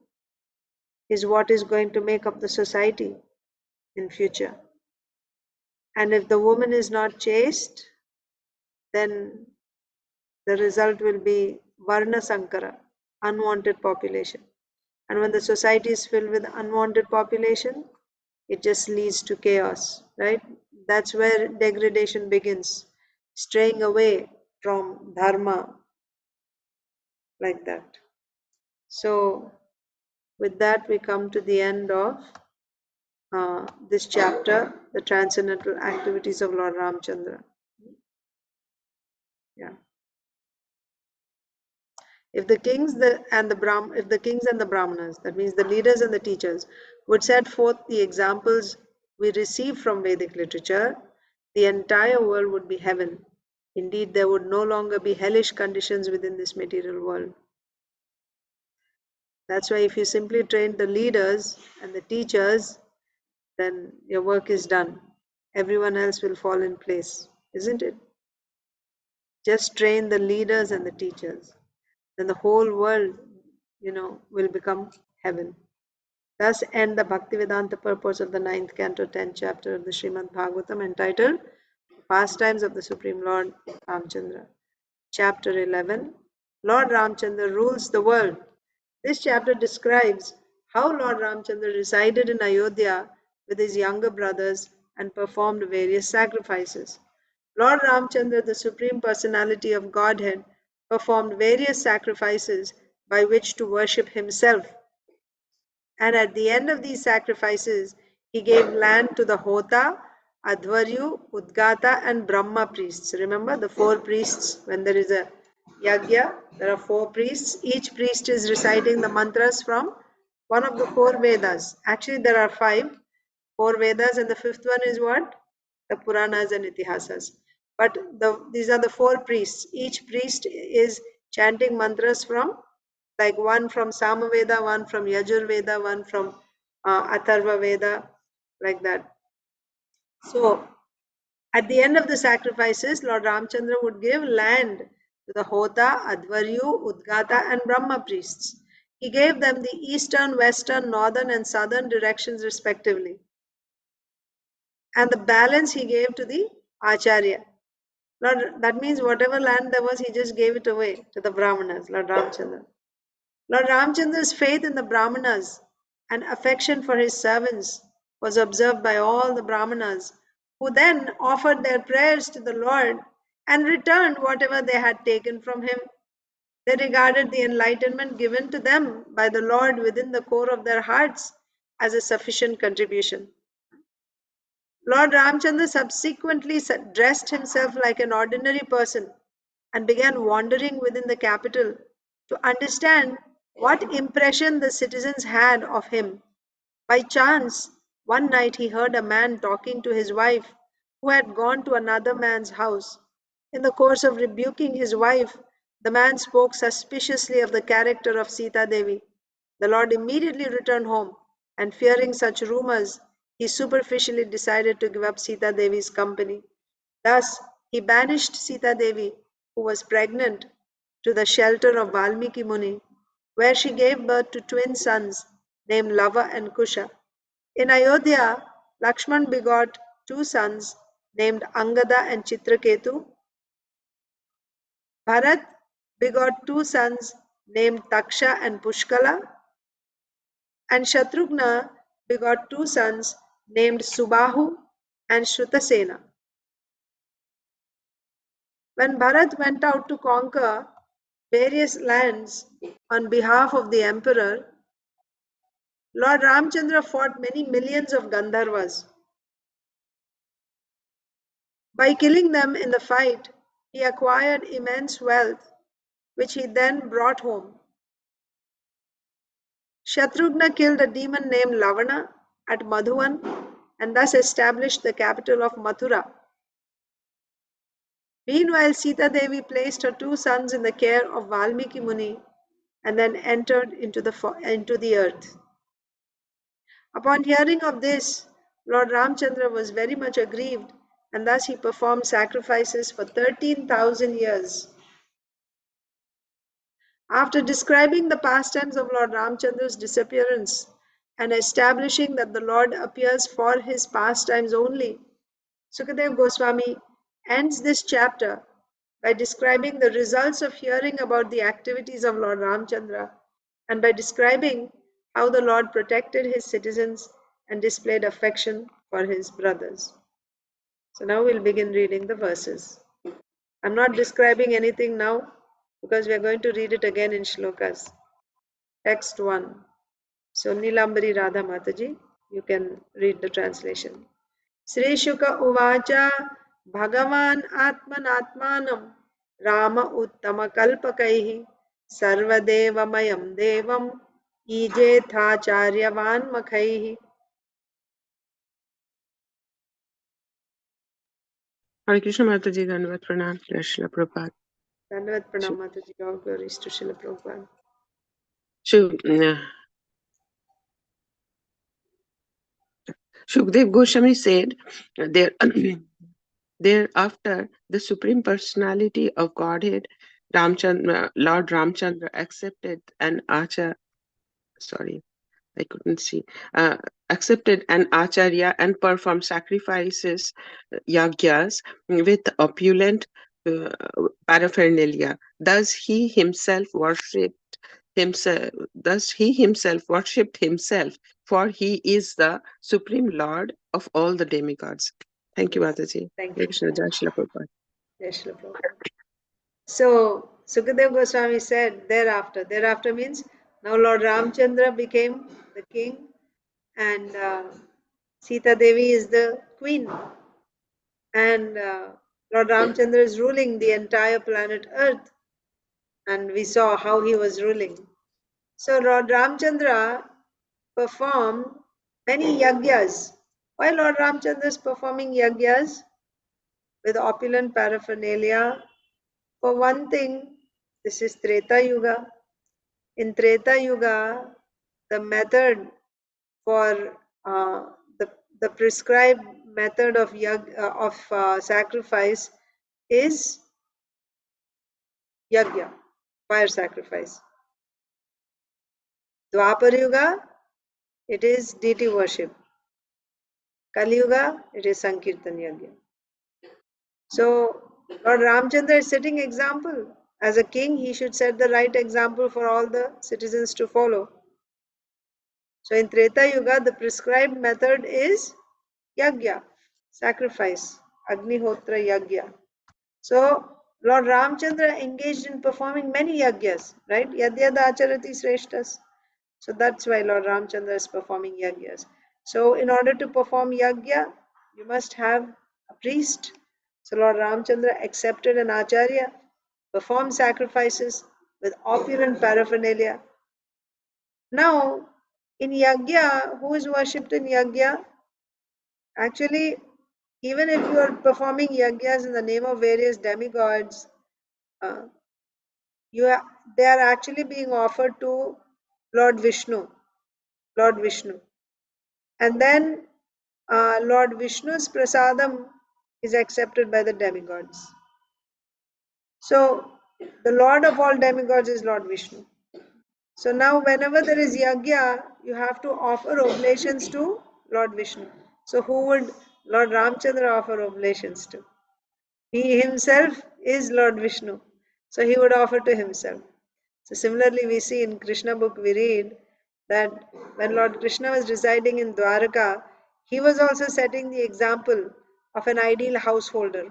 is what is going to make up the society in future. And if the woman is not chaste, then the result will be Varna Sankara, unwanted population. And when the society is filled with unwanted population, it just leads to chaos, right? That's where degradation begins, straying away from dharma, like that. So With that, we come to the end of this chapter, the transcendental activities of Lord Ramchandra. Yeah. If the kings and the Brahmanas, that means the leaders and the teachers, would set forth the examples we receive from Vedic literature, the entire world would be heaven. Indeed, there would no longer be hellish conditions within this material world. That's why if you simply train the leaders and the teachers, then your work is done. Everyone else will fall in place, isn't it? Just train the leaders and the teachers. Then the whole world, will become heaven. Thus end the Bhaktivedanta purpose of the 9th canto, 10th chapter of the Srimad Bhagavatam, entitled Pastimes of the Supreme Lord Ramchandra. Chapter 11, Lord Ramchandra rules the world. This chapter describes how Lord Ramchandra resided in Ayodhya with his younger brothers and performed various sacrifices. Lord Ramchandra, the Supreme Personality of Godhead, performed various sacrifices by which to worship himself. And at the end of these sacrifices, he gave land to the Hota, Advaryu, Udgata, and Brahma priests. Remember the 4 priests, when there is a yagya, there are 4 priests. Each priest is reciting the mantras from one of the 4 Vedas. Actually, there are 5, 4 Vedas, and the 5th one is what? The Puranas and Itihasas. But these are the 4 priests. Each priest is chanting mantras from, like one from Samaveda, one from Yajurveda, one from Atharva Veda, like that. So, at the end of the sacrifices, Lord Ramchandra would give land to the Hota, Advaryu, Udgata, and Brahma priests. He gave them the eastern, western, northern, and southern directions respectively. And the balance he gave to the Acharya. Lord, that means whatever land there was, he just gave it away to the Brahmanas, Lord Ramchandra. Lord Ramchandra's faith in the Brahmanas and affection for his servants was observed by all the Brahmanas, who then offered their prayers to the Lord and returned whatever they had taken from him. They regarded the enlightenment given to them by the Lord within the core of their hearts as a sufficient contribution. Lord Ramchandra subsequently dressed himself like an ordinary person and began wandering within the capital to understand what impression the citizens had of him. By chance, one night he heard a man talking to his wife who had gone to another man's house. In the course of rebuking his wife, the man spoke suspiciously of the character of Sita Devi. The Lord immediately returned home, and fearing such rumors, he superficially decided to give up Sita Devi's company. Thus, he banished Sita Devi, who was pregnant, to the shelter of Valmiki Muni, where she gave birth to twin sons named Lava and Kusha. In Ayodhya, Lakshman begot 2 sons named Angada and Chitraketu. Bharat begot 2 sons named Taksha and Pushkala. And Shatrughna begot 2 sons named Subahu and Shrutasena. When Bharat went out to conquer various lands on behalf of the emperor, Lord Ramchandra fought many millions of Gandharvas. By killing them in the fight, he acquired immense wealth, which he then brought home. Shatrughna killed a demon named Lavana at Madhuvan and thus established the capital of Mathura. Meanwhile, Sita Devi placed her 2 sons in the care of Valmiki Muni and then entered into the earth. Upon hearing of this, Lord Ramchandra was very much aggrieved, and thus he performed sacrifices for 13,000 years. After describing the pastimes of Lord Ramchandra's disappearance and establishing that the Lord appears for his pastimes only, Sukadeva Goswami ends this chapter by describing the results of hearing about the activities of Lord Ramchandra and by describing how the Lord protected his citizens and displayed affection for his brothers. So now we'll begin reading the verses. I'm not describing anything now because we are going to read it again in shlokas. Text 1. So Nilambari Radha Mataji, you can read the translation. Sri Shuka Uvacha Bhagavan Atmanatmanam Rama Uttama Kalpakaihi Sarvadevamayam Devam Ijethaacharyavan Makhaihi. Hare Krishna Mataji, Dandavat Pranam, Srila Prabhupada. Dandavat Pranam Mataji, all glories to Srila Prabhupada. Shukdev Goswami said, thereafter, the Supreme Personality of Godhead, Lord Ramchandra, accepted an acharya and performed sacrifices, yagyas, with opulent paraphernalia. Thus he himself worshipped himself, for he is the Supreme Lord of all the demigods. Thank you, Mataji. Thank Hare you. Krishna, Jai Shri Prabhupada. Jai Shri Prabhupada. So Sukadeva Goswami said thereafter means now Lord Ramchandra became the king and Sita Devi is the queen, and Lord Ramchandra is ruling the entire planet Earth, and we saw how he was ruling. So Lord Ramchandra performed many yagyas. Why Lord Ramchandra is performing yagyas with opulent paraphernalia? For one thing, this is Treta Yuga. In Treta Yuga, the method for the prescribed method of sacrifice is yagya, fire sacrifice. Dwapar Yuga, it is deity worship. Kali Yuga, it is Sankirtan Yagya. So Lord Ramchandra is setting example. As a king, he should set the right example for all the citizens to follow. So in Treta Yuga, the prescribed method is yagya, sacrifice, Agnihotra Yagya. So Lord Ramchandra engaged in performing many yagyas, right? Yadyada acharati sreshtas. So that's why Lord Ramchandra is performing yagyas. So in order to perform yagya, you must have a priest. So Lord Ramchandra accepted an acharya, performed sacrifices with opulent paraphernalia. Now, in yagya, who is worshipped in yagya? Actually, even if you are performing yagyas in the name of various demigods, uh, they are actually being offered to Lord Vishnu. And then Lord Vishnu's prasadam is accepted by the demigods. So the Lord of all demigods is Lord Vishnu. So now whenever there is yagya, you have to offer oblations to Lord Vishnu. So who would Lord Ramchandra offer oblations to? He himself is Lord Vishnu. So he would offer to himself. So similarly, we see in Krishna book, we read that when Lord Krishna was residing in Dwaraka, he was also setting the example of an ideal householder.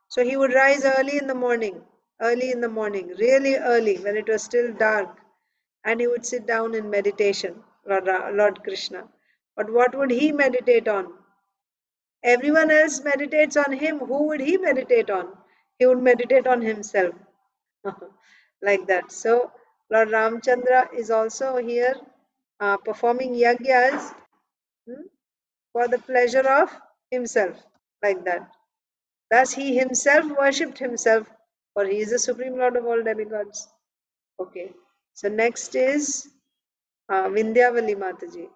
So he would rise early in the morning, really early when it was still dark, and he would sit down in meditation, Lord Krishna. But what would he meditate on? Everyone else meditates on him. Who would he meditate on? He would meditate on himself. Like that. So Lord Ramchandra is also here performing yagyas for the pleasure of himself, like that. Thus he himself worshipped himself, for he is the supreme lord of all demigods. Okay. So next is Vindhyavali Mataji.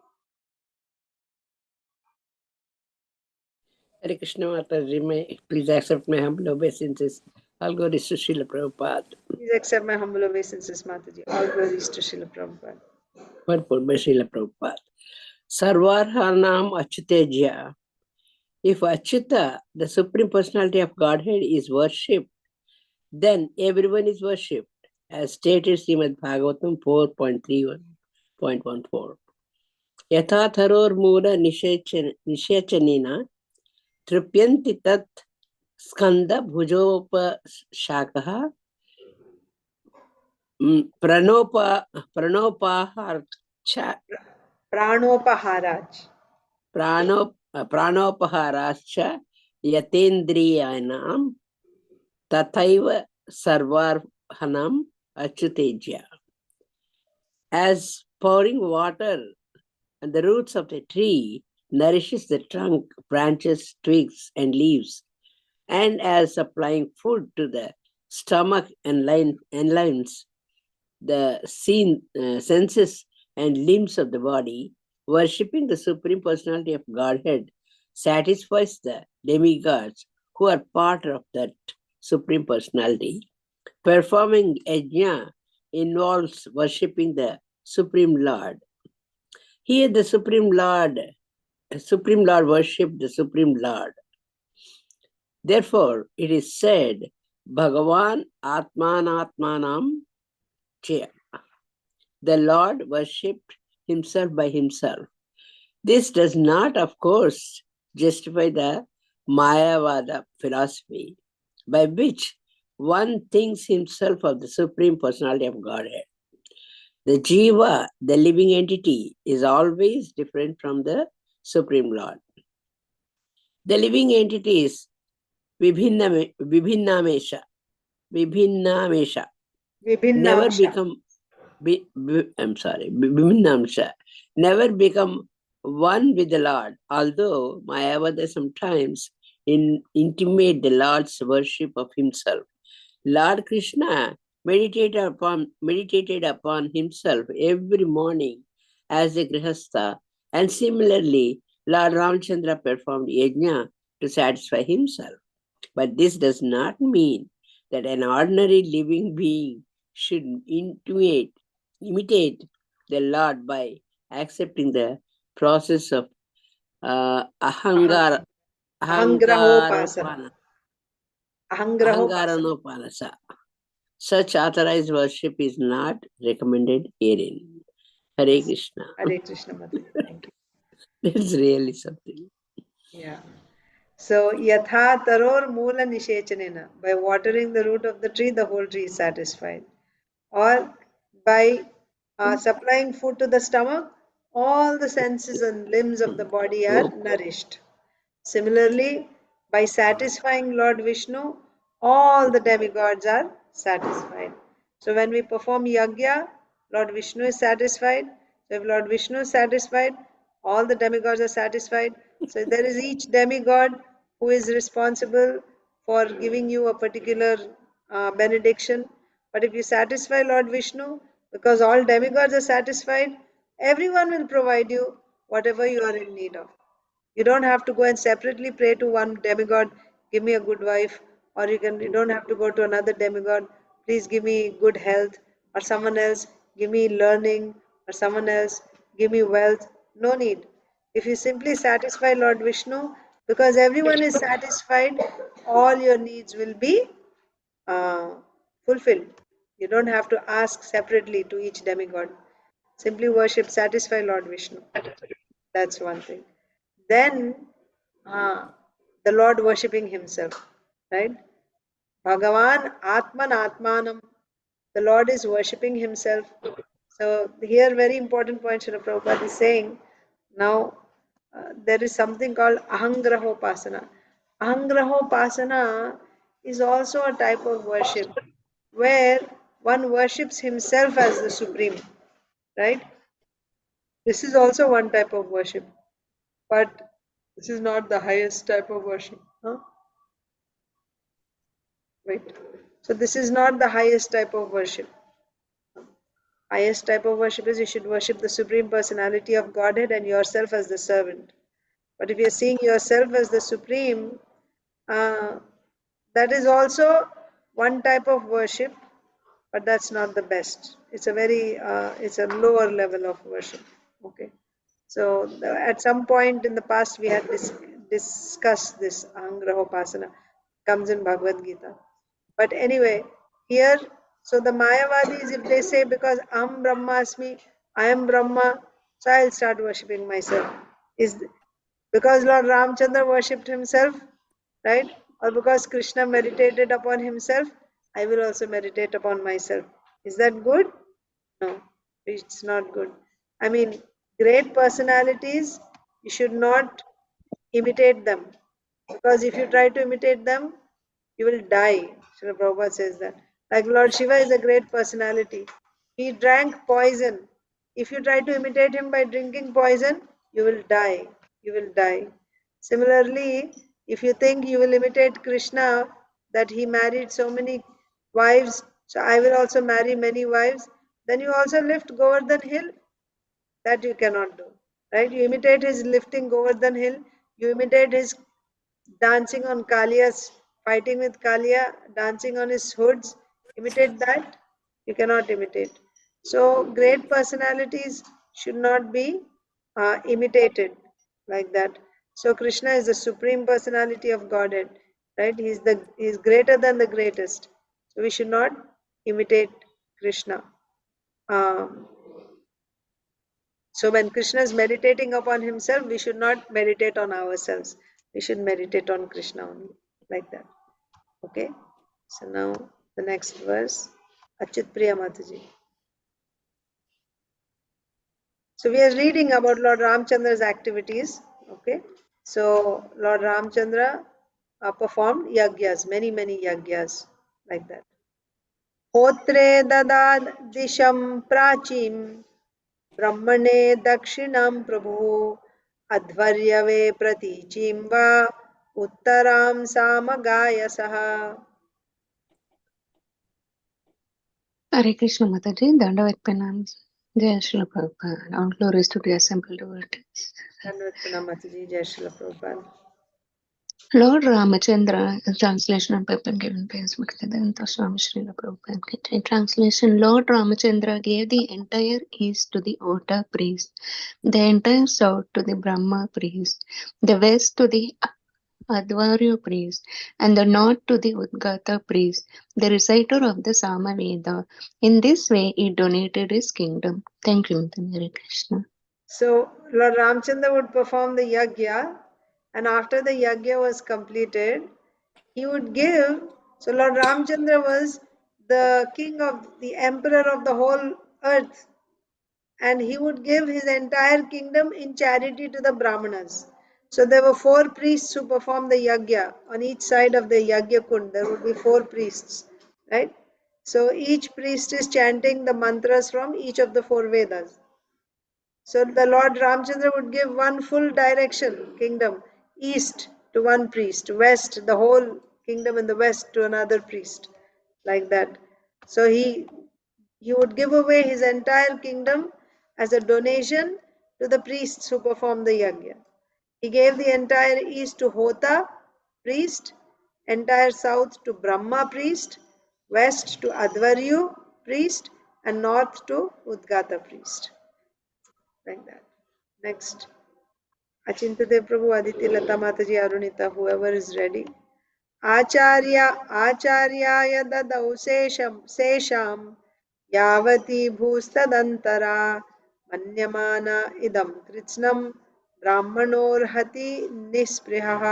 Hare Krishna Mataji, may please accept my humble obeisances. All glories to Srila Prabhupada. Please accept my humble obeisances, Mataji. All glories to Srila Prabhupada. Purport by Srila Prabhupada. Sarvarhanam Achyuteja. If Achyuta, the Supreme Personality of Godhead, is worshipped, then everyone is worshipped, as stated Srimad Bhagavatam 4.31.14. Yatha tharor mula nishechanina tripyanti tat skanda bhujopa shakaha pranopaharcha Pranopaharaj. Pranopaharascha yatendriyanam tathaiva sarvarhanam achyutejya. As pouring water on the roots of the tree nourishes the trunk, branches, twigs, and leaves, and as supplying food to the stomach enlivens the senses and limbs of the body, worshipping the Supreme Personality of Godhead satisfies the demigods who are part of that Supreme Personality. Performing yajna involves worshipping the Supreme Lord. Here the Supreme Lord worshipped the Supreme Lord. Therefore, it is said, Bhagavan Atmanatmanam Chaya. The Lord worshipped himself by himself. This does not, of course, justify the Mayavada philosophy, by which one thinks himself of the Supreme Personality of Godhead. The Jiva, the living entity, is always different from the Supreme Lord. The living entity is Vibhinnamesha. Never become Vibhinnamsha. Never become one with the Lord, although Mayavada sometimes intimate the Lord's worship of himself. Lord Krishna meditated upon himself every morning as a grihastha, and similarly, Lord Ramchandra performed yajna to satisfy himself. But this does not mean that an ordinary living being should imitate the Lord by accepting the process of Ahangrahopasana. ahangaranopasa. Such authorized worship is not recommended herein. Hare Krishna. Hare Krishna, Mother. Thank you. It's really something. Yeah. So, yatha taror mula nishechanena. By watering the root of the tree, the whole tree is satisfied. Or by supplying food to the stomach, all the senses and limbs of the body are nourished. Similarly, by satisfying Lord Vishnu, all the demigods are satisfied. So when we perform yajna, Lord Vishnu is satisfied. So if Lord Vishnu is satisfied, all the demigods are satisfied. So there is each demigod who is responsible for giving you a particular benediction. But if you satisfy Lord Vishnu, because all demigods are satisfied, everyone will provide you whatever you are in need of. You don't have to go and separately pray to one demigod, give me a good wife, or you don't have to go to another demigod, please give me good health, or someone else, give me learning, or someone else, give me wealth. No need. If you simply satisfy Lord Vishnu, because everyone is satisfied, all your needs will be uh, fulfilled. You don't have to ask separately to each demigod. Simply worship, satisfy Lord Vishnu. That's one thing. Then the Lord worshipping himself, right? Bhagavan Atman Atmanam. The Lord is worshipping himself. So here very important point Srila Prabhupada is saying, now there is something called Ahangrahopasana. Ahangrahopasana is also a type of worship where one worships himself as the supreme, right? This is also one type of worship, but this is not the highest type of worship. Huh? Wait. So this is not the highest type of worship. Highest type of worship is you should worship the Supreme Personality of Godhead and yourself as the servant. But if you're seeing yourself as the Supreme, that is also one type of worship, but that's not the best. It's a it's a lower level of worship. Okay. So at some point in the past, we had discussed this Ahangrahopasana, comes in Bhagavad Gita. But anyway, here, so the Mayavadis, if they say because Aham Brahmasmi, I am Brahma, so I'll start worshipping myself. Is because Lord Ramchandra worshipped himself, right? Or because Krishna meditated upon himself, I will also meditate upon myself. Is that good? No, it's not good. I mean, Great personalities, you should not imitate them, because if you try to imitate them, you will die. Srila Prabhupada says that. Like Lord Shiva is a great personality. He drank poison. If you try to imitate him by drinking poison, you will die. You will die. Similarly, if you think you will imitate Krishna, that he married so many wives, so I will also marry many wives, then you also lift Govardhan hill. That you cannot do. Right? You imitate his lifting Govardhan hill, you imitate his dancing on Kaliya's, fighting with Kaliya, dancing on his hoods, imitate that, you cannot imitate. So great personalities should not be imitated like that. So Krishna is the supreme personality of Godhead, right? He's greater than the greatest. So we should not imitate Krishna. So when Krishna is meditating upon himself, we should not meditate on ourselves. We should meditate on Krishna only, like that. Okay. So now the next verse, Achit Priya Mataji. So we are reading about Lord Ramchandra's activities. Okay. So Lord Ramchandra performed yagyas, many yagyas, like that. Hotre dadad disham prachim ब्रह्मणे दक्षिणां प्रभुः अध्वर्यवे प्रतीचीं वा उत्तरां सामगायसः. Hare Krishna Mataji, Dandavat Pranam. Jai Shri Prabhupada. All glories to the assembled devotees. Dandavat Pranam Mataji, Jai Srila Prabhupada. Lord Ramachandra, translation and paper given by His Bhaktivedanta Swami Srila Prabhupada. Translation: Lord Ramachandra gave the entire east to the Ota priest, the entire south to the Brahma priest, the west to the Advarya priest, and the north to the Udgata priest, the reciter of the Samaveda. In this way, he donated his kingdom. Thank you, Hare Krishna. So Lord Ramchandra would perform the yagya, and after the yagya was completed, he would give. So Lord Ramchandra was the king of the emperor of the whole earth, and he would give his entire kingdom in charity to the Brahmanas. So there were 4 priests who performed the yagya. On each side of the yagya kund, there would be 4 priests, right? So each priest is chanting the mantras from each of the 4 Vedas. So the Lord Ramchandra would give one full direction, kingdom, east to one priest, west, the whole kingdom in the west to another priest, like that. So he would give away his entire kingdom as a donation to the priests who performed the yagya. He gave the entire east to Hota priest, entire south to Brahma priest, west to Advaryu priest, and north to Udgata priest. Like that. Next. Achintade Prabhu, Aditi, Lata Mataji, Arunita, whoever is ready. आचार्याय ददौ शेषां यावती भूस्तदन्तरा मन्यमाना इदं कृत्स्नं ब्राह्मणोर्हति निःस्पृहः.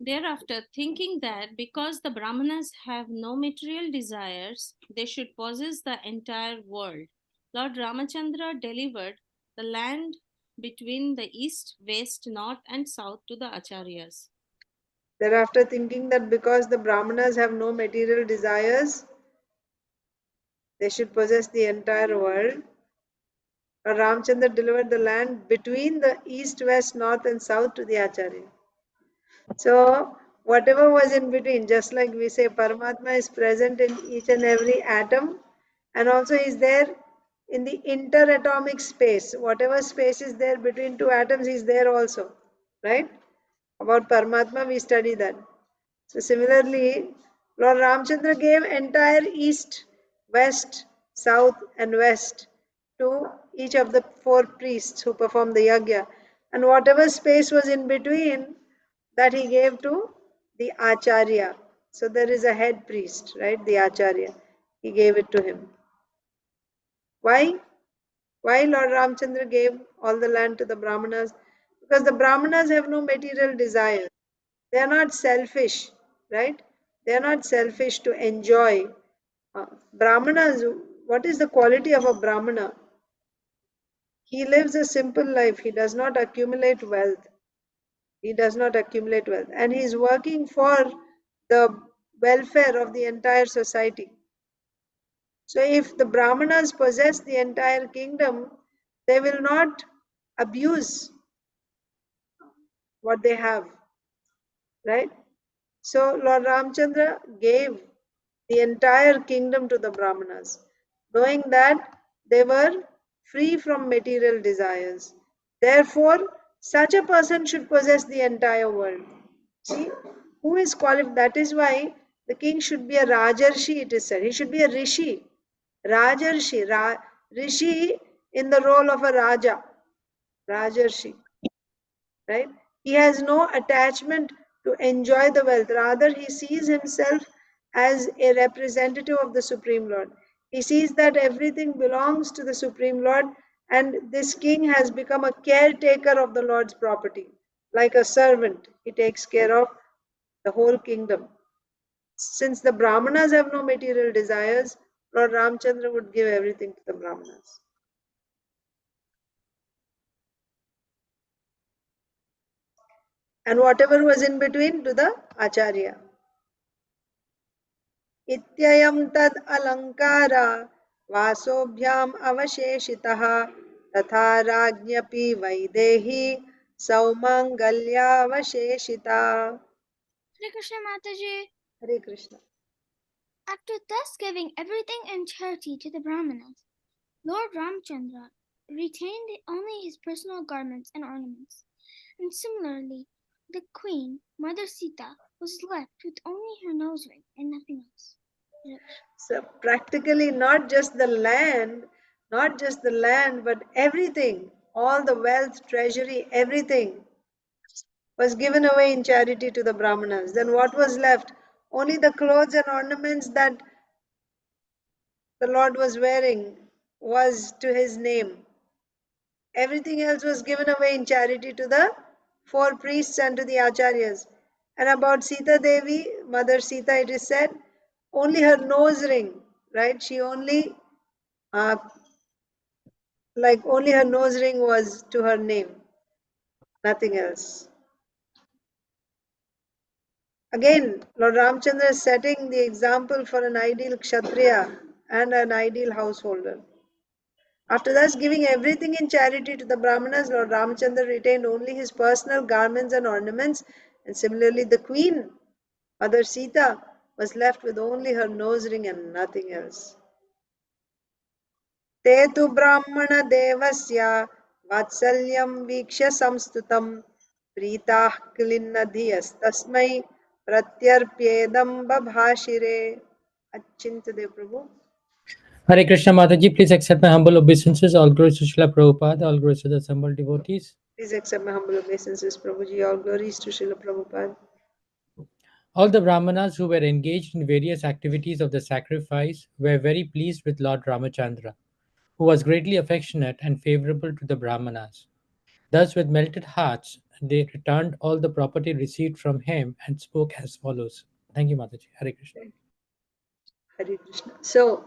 Thereafter, thinking that because the Brahmanas have no material desires, they should possess the entire world, Lord Ramachandra delivered the land between the east, west, north, and south to the Acharyas. Thereafter, thinking that because the Brahmanas have no material desires, they should possess the entire world, Lord Ramchandra delivered the land between the east, west, north, and south to the Acharya. So, whatever was in between, just like we say, Paramatma is present in each and every atom, and also is there in the interatomic space. Whatever space is there between 2 atoms is there also, right? About Paramatma, we study that. So, similarly, Lord Ramchandra gave entire east, west, south, and west to each of the 4 priests who performed the yagya, and whatever space was in between, that he gave to the Acharya. So there is a head priest, right? The Acharya. He gave it to him. Why? Why Lord Ramchandra gave all the land to the Brahmanas? Because the Brahmanas have no material desires. They are not selfish, right? They are not selfish to enjoy. Brahmanas, what is the quality of a Brahmana? He lives a simple life. He does not accumulate wealth. He does not accumulate wealth. And he is working for the welfare of the entire society. So if the Brahmanas possess the entire kingdom, they will not abuse what they have, right? So Lord Ramchandra gave the entire kingdom to the Brahmanas, knowing that they were free from material desires. Therefore, such a person should possess the entire world. See, who is qualified? That is why the king should be a Rajarshi, it is said. He should be a Rishi. Rajarshi, Rishi in the role of a Raja. Rajarshi, right? He has no attachment to enjoy the wealth. Rather, he sees himself as a representative of the Supreme Lord. He sees that everything belongs to the Supreme Lord, and this king has become a caretaker of the Lord's property. Like a servant, he takes care of the whole kingdom. Since the Brahmanas have no material desires, Lord Ramchandra would give everything to the Brahmanas. And whatever was in between to the Acharya. इत्ययं तद् अलङ्कारा वासोभ्याम् अवशेषितः तथा राज्ञपि Vaidehi सौमङ्गल्यावशेषिता. Hare Krishna Mataji. Hare Krishna. After thus giving everything in charity to the Brahmanas, Lord Ramchandra retained only his personal garments and ornaments, and similarly, the queen, Mother Sita, was left with only her nose ring and nothing else. So practically not just the land, but everything, all the wealth, treasury, everything was given away in charity to the Brahmanas. Then what was left? Only the clothes and ornaments that the Lord was wearing was to his name. Everything else was given away in charity to the four priests and to the acharyas. And about Sita Devi, Mother Sita, it is said, only her nose ring, right? She only, only her nose ring was to her name, nothing else. Again, Lord Ramchandra is setting the example for an ideal Kshatriya and an ideal householder. After thus giving everything in charity to the Brahmanas, Lord Ramchandra retained only his personal garments and ornaments, and similarly the queen, Mother Sita, was left with only her nose ring and nothing else. Te tu Brahmana devasya vatsalyam vikshya samstutam प्रीताः क्लिन्नधियस्तस्मै प्रत्यर्प्येदं बभाषिरे. Achintade Prabhu. Hare Krishna Mataji, please accept my humble obeisances. All glories to Srila Prabhupada, all glories to the assembled devotees. Please accept my humble obeisances, Prabhuji. All glories to Srila Prabhupada. All the Brahmanas who were engaged in various activities of the sacrifice were very pleased with Lord Ramachandra, who was greatly affectionate and favorable to the Brahmanas. Thus, with melted hearts, they returned all the property received from him and spoke as follows. Thank you, Mataji. Hare Krishna. Hare Krishna. So,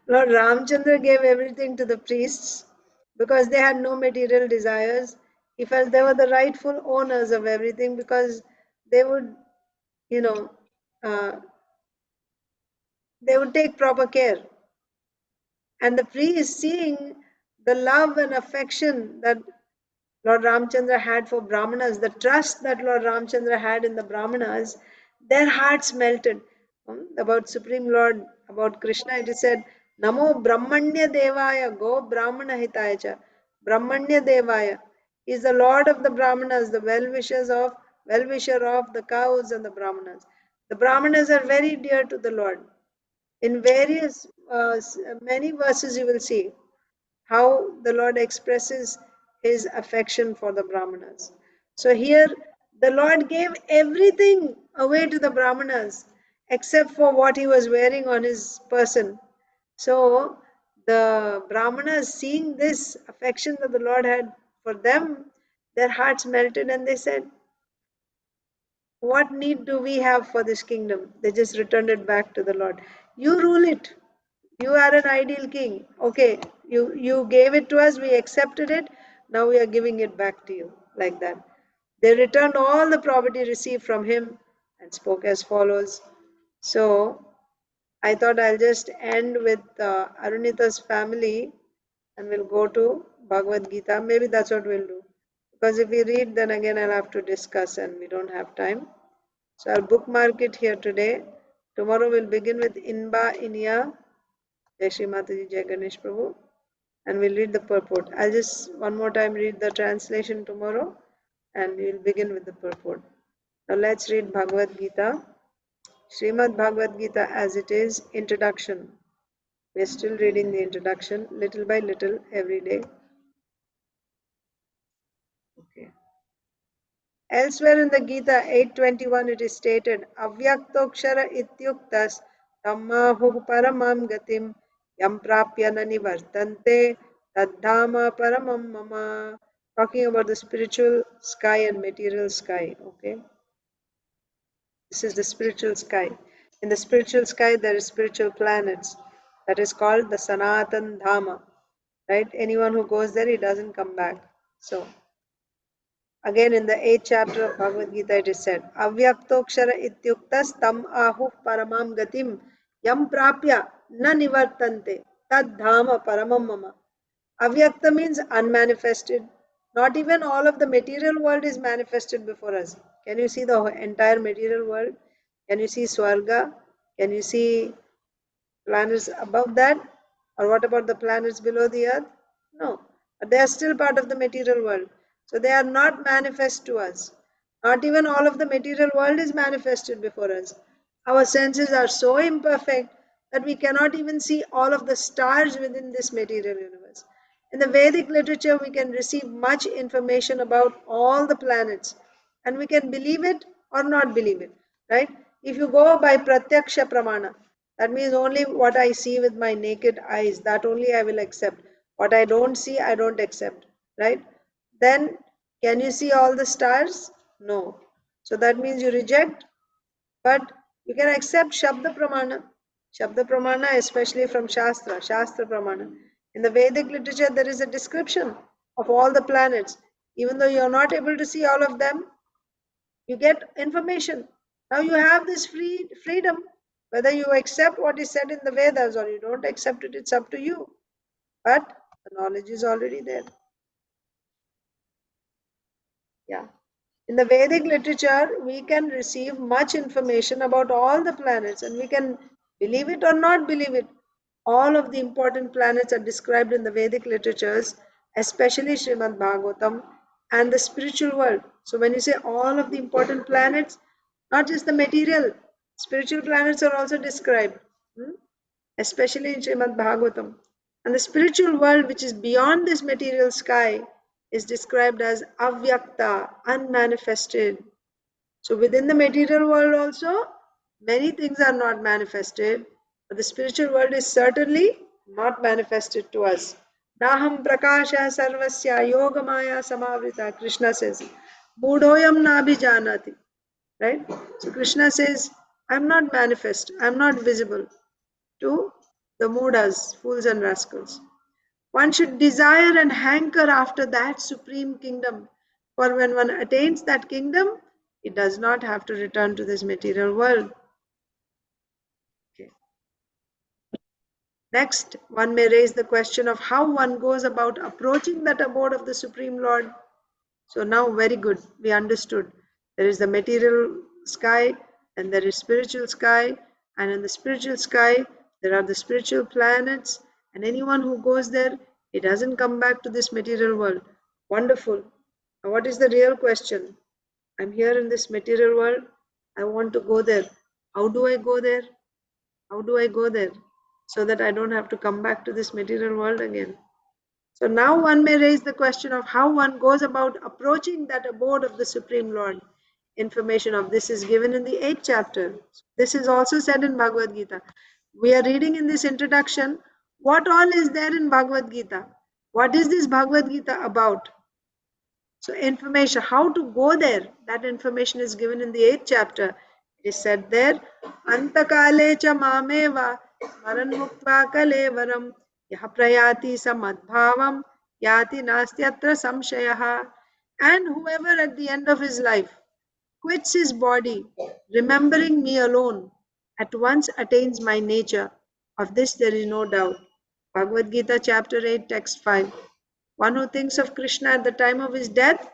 Lord Ramchandra gave everything to the priests because they had no material desires. He felt they were the rightful owners of everything because they would, they would take proper care. And the priests, seeing the love and affection that Lord Ramchandra had for Brahmanas, the trust that Lord Ramchandra had in the Brahmanas, their hearts melted. About Supreme Lord, about Krishna, it is said, Namo Brahmanya Devaya Go Brahmana Hitaya Cha. Brahmanya Devaya is the Lord of the Brahmanas, the well-wisher of the cows and the Brahmanas. The Brahmanas are very dear to the Lord. In various, many verses you will see how the Lord expresses his affection for the Brahmanas. So here the Lord gave everything away to the Brahmanas except for what he was wearing on his person. So the Brahmanas, seeing this affection that the Lord had for them, their hearts melted and they said, what need do we have for this kingdom? They just returned it back to the Lord. You rule it. You are an ideal king. Okay, You gave it to us, we accepted it, now we are giving it back to you, like that. They returned all the property received from him and spoke as follows. So I thought I'll just end with Arunita's family and we'll go to Bhagavad Gita. Maybe that's what we'll do. Because if we read, then again I'll have to discuss and we don't have time. So I'll bookmark it here today. Tomorrow we'll begin with Inba Inya, Jai Shri Mataji, Jai Ganesh Prabhu, and we'll read the purport. I'll just one more time read the translation tomorrow and we'll begin with the purport. Now let's read Bhagavad Gita. Srimad Bhagavad Gita as it is, introduction. We're still reading the introduction little by little every day. Okay. Elsewhere in the Gita 8:21 it is stated, Avyaktokshara ityuktas tammahu paramam gatim yam prapya na nivartante taddhama paramam mama. Talking about the spiritual sky and material sky. Okay. This is the spiritual sky. In the spiritual sky there is spiritual planets. That is called the Sanatan Dhama. Right? Anyone who goes there, he doesn't come back. So again, in the 8th chapter of Bhagavad Gita, it is said, Avyaktokshara ityuktas tam ahu paramam gatim yam prapya na nivartante tad dhama paramam mama. Avyakta means unmanifested. Not even all of the material world is manifested before us. Can you see the entire material world? Can you see Swarga? Can you see planets above that? Or what about the planets below the earth? No, but they are still part of the material world. So they are not manifest to us. Not even all of the material world is manifested before us. Our senses are so imperfect that we cannot even see all of the stars within this material universe. In the Vedic literature, we can receive much information about all the planets and we can believe it or not believe it, right? If you go by pratyaksha pramana, that means only what I see with my naked eyes, that only I will accept. What I don't see, I don't accept, right? Then can you see all the stars? No. So that means you reject, but you can accept Shabda Pramana. Shabda Pramana, especially from Shastra Pramana. In the Vedic literature, there is a description of all the planets. Even though you are not able to see all of them, you get information. Now you have this freedom. Whether you accept what is said in the Vedas or you don't accept it, it's up to you. But the knowledge is already there. Yeah. In the Vedic literature, we can receive much information about all the planets and we can believe it or not believe it. All of the important planets are described in the Vedic literatures, especially Srimad Bhagavatam and the spiritual world. So when you say all of the important planets, not just the material, spiritual planets are also described, especially in Srimad Bhagavatam. And the spiritual world, which is beyond this material sky, is described as avyakta, unmanifested. So within the material world also, many things are not manifested, but the spiritual world is certainly not manifested to us. Naham prakasha sarvasya yogamaya samavrita, Krishna says. Budoyam nabhijanati. Right? So Krishna says, I'm not manifest, I'm not visible to the mudas, fools and rascals. One should desire and hanker after that supreme kingdom, for when one attains that kingdom, it does not have to return to this material world. Okay. Next, one may raise the question of how one goes about approaching that abode of the Supreme Lord. So now, very good, we understood. There is the material sky and there is spiritual sky, and in the spiritual sky, there are the spiritual planets, and anyone who goes there, he doesn't come back to this material world. Wonderful. Now, what is the real question? I'm here in this material world. I want to go there. How do I go there? How do I go there? So that I don't have to come back to this material world again. So now one may raise the question of how one goes about approaching that abode of the Supreme Lord. Information of this is given in the 8th chapter. This is also said in Bhagavad Gita. We are reading in this introduction what all is there in Bhagavad Gita. What is this Bhagavad Gita about? So information, how to go there, that information is given in the 8th chapter. It is said there, Antakale cha mameva maran muktva kalevaram Yaha prayati sa madbhavam yati nastyatra samshayaha. And whoever at the end of his life quits his body, remembering me alone, at once attains my nature. Of this there is no doubt. Bhagavad Gita, chapter 8, text 5. One who thinks of Krishna at the time of his death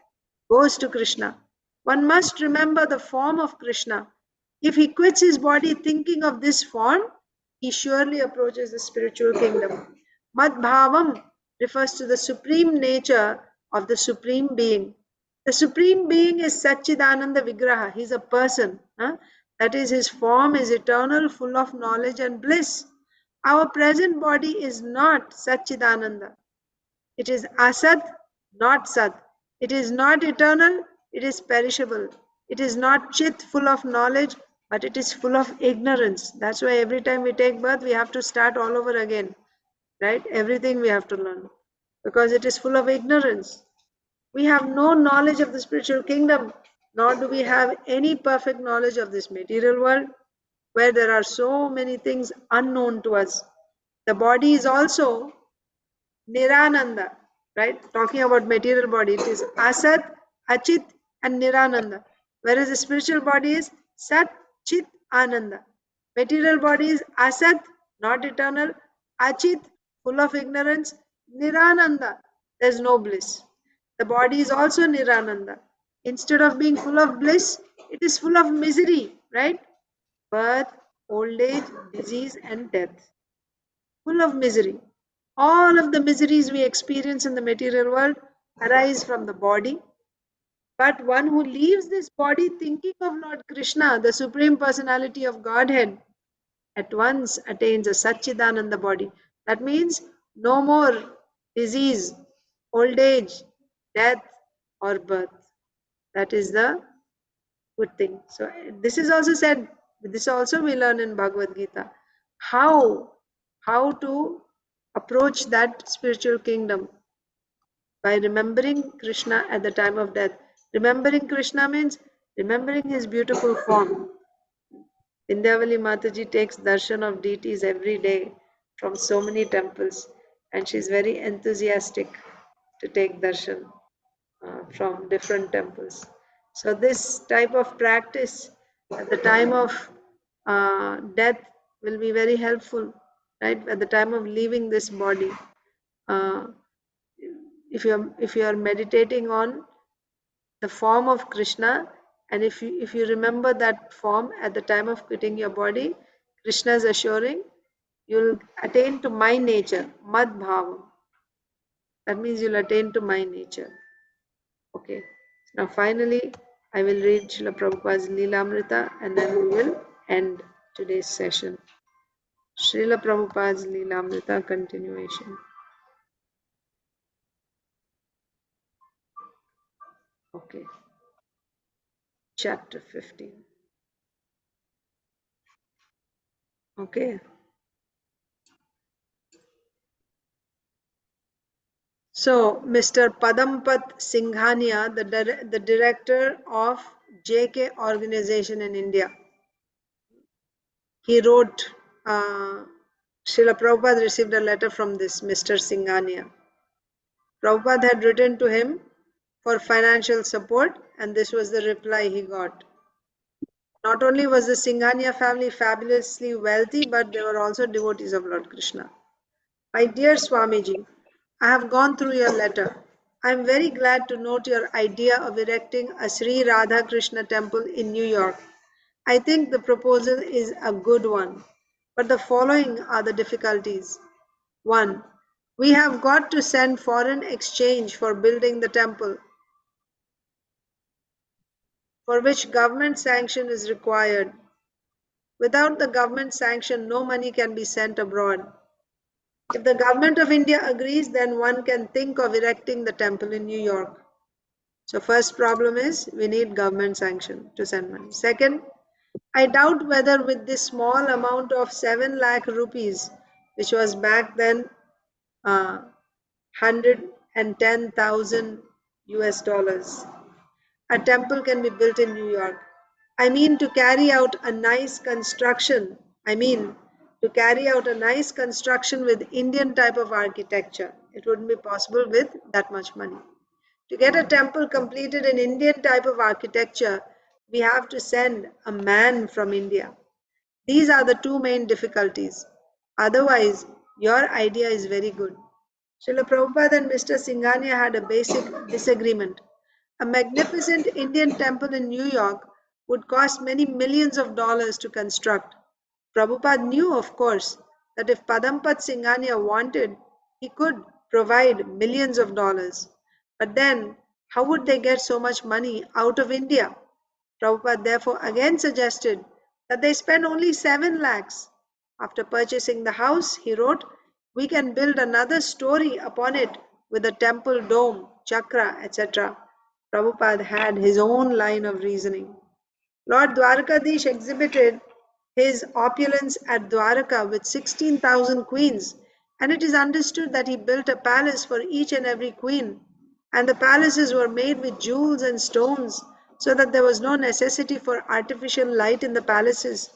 goes to Krishna. One must remember the form of Krishna. If he quits his body thinking of this form, he surely approaches the spiritual kingdom. Madbhavam refers to the supreme nature of the supreme being. The supreme being is Satchidananda Vigraha. He is a person. That is, his form is eternal, full of knowledge and bliss. Our present body is not Satchidananda. It is Asat, not Sat. It is not eternal, it is perishable. It is not Chit, full of knowledge, but it is full of ignorance. That's why every time we take birth, we have to start all over again. Right? Everything we have to learn. Because it is full of ignorance. We have no knowledge of the spiritual kingdom, nor do we have any perfect knowledge of this material world, where there are so many things unknown to us. The body is also Nirananda, right? Talking about material body, it is Asat, Achit, and Nirananda. Whereas the spiritual body is Sat, Chit, Ananda. Material body is Asat, not eternal, Achit, full of ignorance, Nirananda, there's no bliss. The body is also Nirananda. Instead of being full of bliss, it is full of misery, right? Birth, old age, disease, and death. Full of misery. All of the miseries we experience in the material world arise from the body. But one who leaves this body thinking of Lord Krishna, the Supreme Personality of Godhead, at once attains a Satchidananda body. That means no more disease, old age, death, or birth. That is the good thing. So this is also said, this also we learn in Bhagavad Gita. How to approach that spiritual kingdom by remembering Krishna at the time of death. Remembering Krishna means remembering his beautiful form. Vindhyavali Mataji takes darshan of deities every day from so many temples, and she's very enthusiastic to take darshan from different temples. So this type of practice at the time of death will be very helpful, right? At the time of leaving this body, uh, if you are meditating on the form of Krishna, and if you remember that form at the time of quitting your body, Krishna is assuring you'll attain to my nature, Mad Bhavam. That means you'll attain to my nature. Okay. Now finally, I will read Srila Prabhupada's Leelamrita and then we will end today's session. Srila Prabhupada's Leelamrita continuation. Okay. Chapter 15. Okay. So, Mr. Padampat Singhania, the director of JK organization in India, he wrote, Srila Prabhupada received a letter from this Mr. Singhania. Prabhupada had written to him for financial support, and this was the reply he got. Not only was the Singhania family fabulously wealthy, but they were also devotees of Lord Krishna. My dear Swamiji, I have gone through your letter. I am very glad to note your idea of erecting a Sri Radha Krishna temple in New York. I think the proposal is a good one, but the following are the difficulties. 1. We have got to send foreign exchange for building the temple, for which government sanction is required. Without the government sanction, no money can be sent abroad. If the government of India agrees, then one can think of erecting the temple in New York. So first problem is we need government sanction to send money. Second, I doubt whether with this small amount of 7 lakh rupees, which was back then 110,000 US dollars, a temple can be built in New York. I mean to carry out a nice construction. I mean to carry out a nice construction with Indian type of architecture. It wouldn't be possible with that much money. To get a temple completed in Indian type of architecture, we have to send a man from India. These are the two main difficulties. Otherwise, your idea is very good. Srila Prabhupada and Mr. Singhania had a basic disagreement. A magnificent Indian temple in New York would cost many millions of dollars to construct. Prabhupada knew, of course, that if Padampat Singhania wanted, he could provide millions of dollars. But then, how would they get so much money out of India? Prabhupada therefore again suggested that they spend only 7 lakhs. After purchasing the house, he wrote, we can build another story upon it with a temple dome, chakra, etc. Prabhupada had his own line of reasoning. Lord Dwarkadish exhibited his opulence at Dwaraka with 16,000 queens, and it is understood that he built a palace for each and every queen, and the palaces were made with jewels and stones, so that there was no necessity for artificial light in the palaces.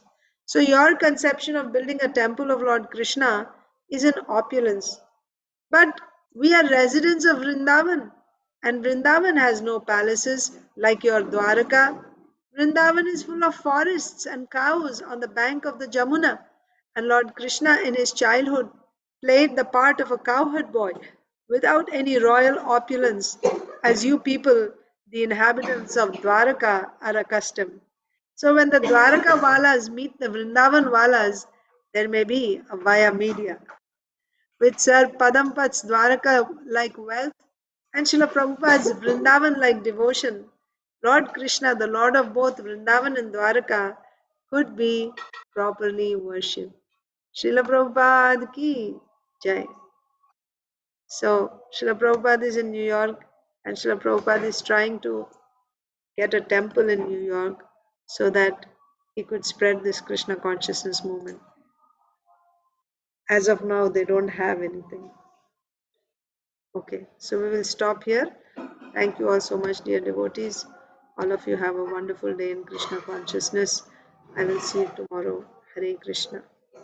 So your conception of building a temple of Lord Krishna is an opulence. But we are residents of Vrindavan, and Vrindavan has no palaces like your Dwaraka. Vrindavan is full of forests and cows on the bank of the Jamuna, and Lord Krishna in his childhood played the part of a cowherd boy without any royal opulence, as you people, the inhabitants of Dwaraka, are accustomed. So when the Dwaraka Walas meet the Vrindavan Walas, there may be a via media. With Sir Padampat's Dwaraka like wealth and Srila Prabhupada's Vrindavan like devotion, Lord Krishna, the Lord of both Vrindavan and Dwaraka, could be properly worshipped. Srila Prabhupada ki jai. So, Srila Prabhupada is in New York, and Srila Prabhupada is trying to get a temple in New York so that he could spread this Krishna consciousness movement. As of now, they don't have anything. Okay, so we will stop here. Thank you all so much, dear devotees. All of you have a wonderful day in Krishna consciousness. I will see you tomorrow. Hare Krishna.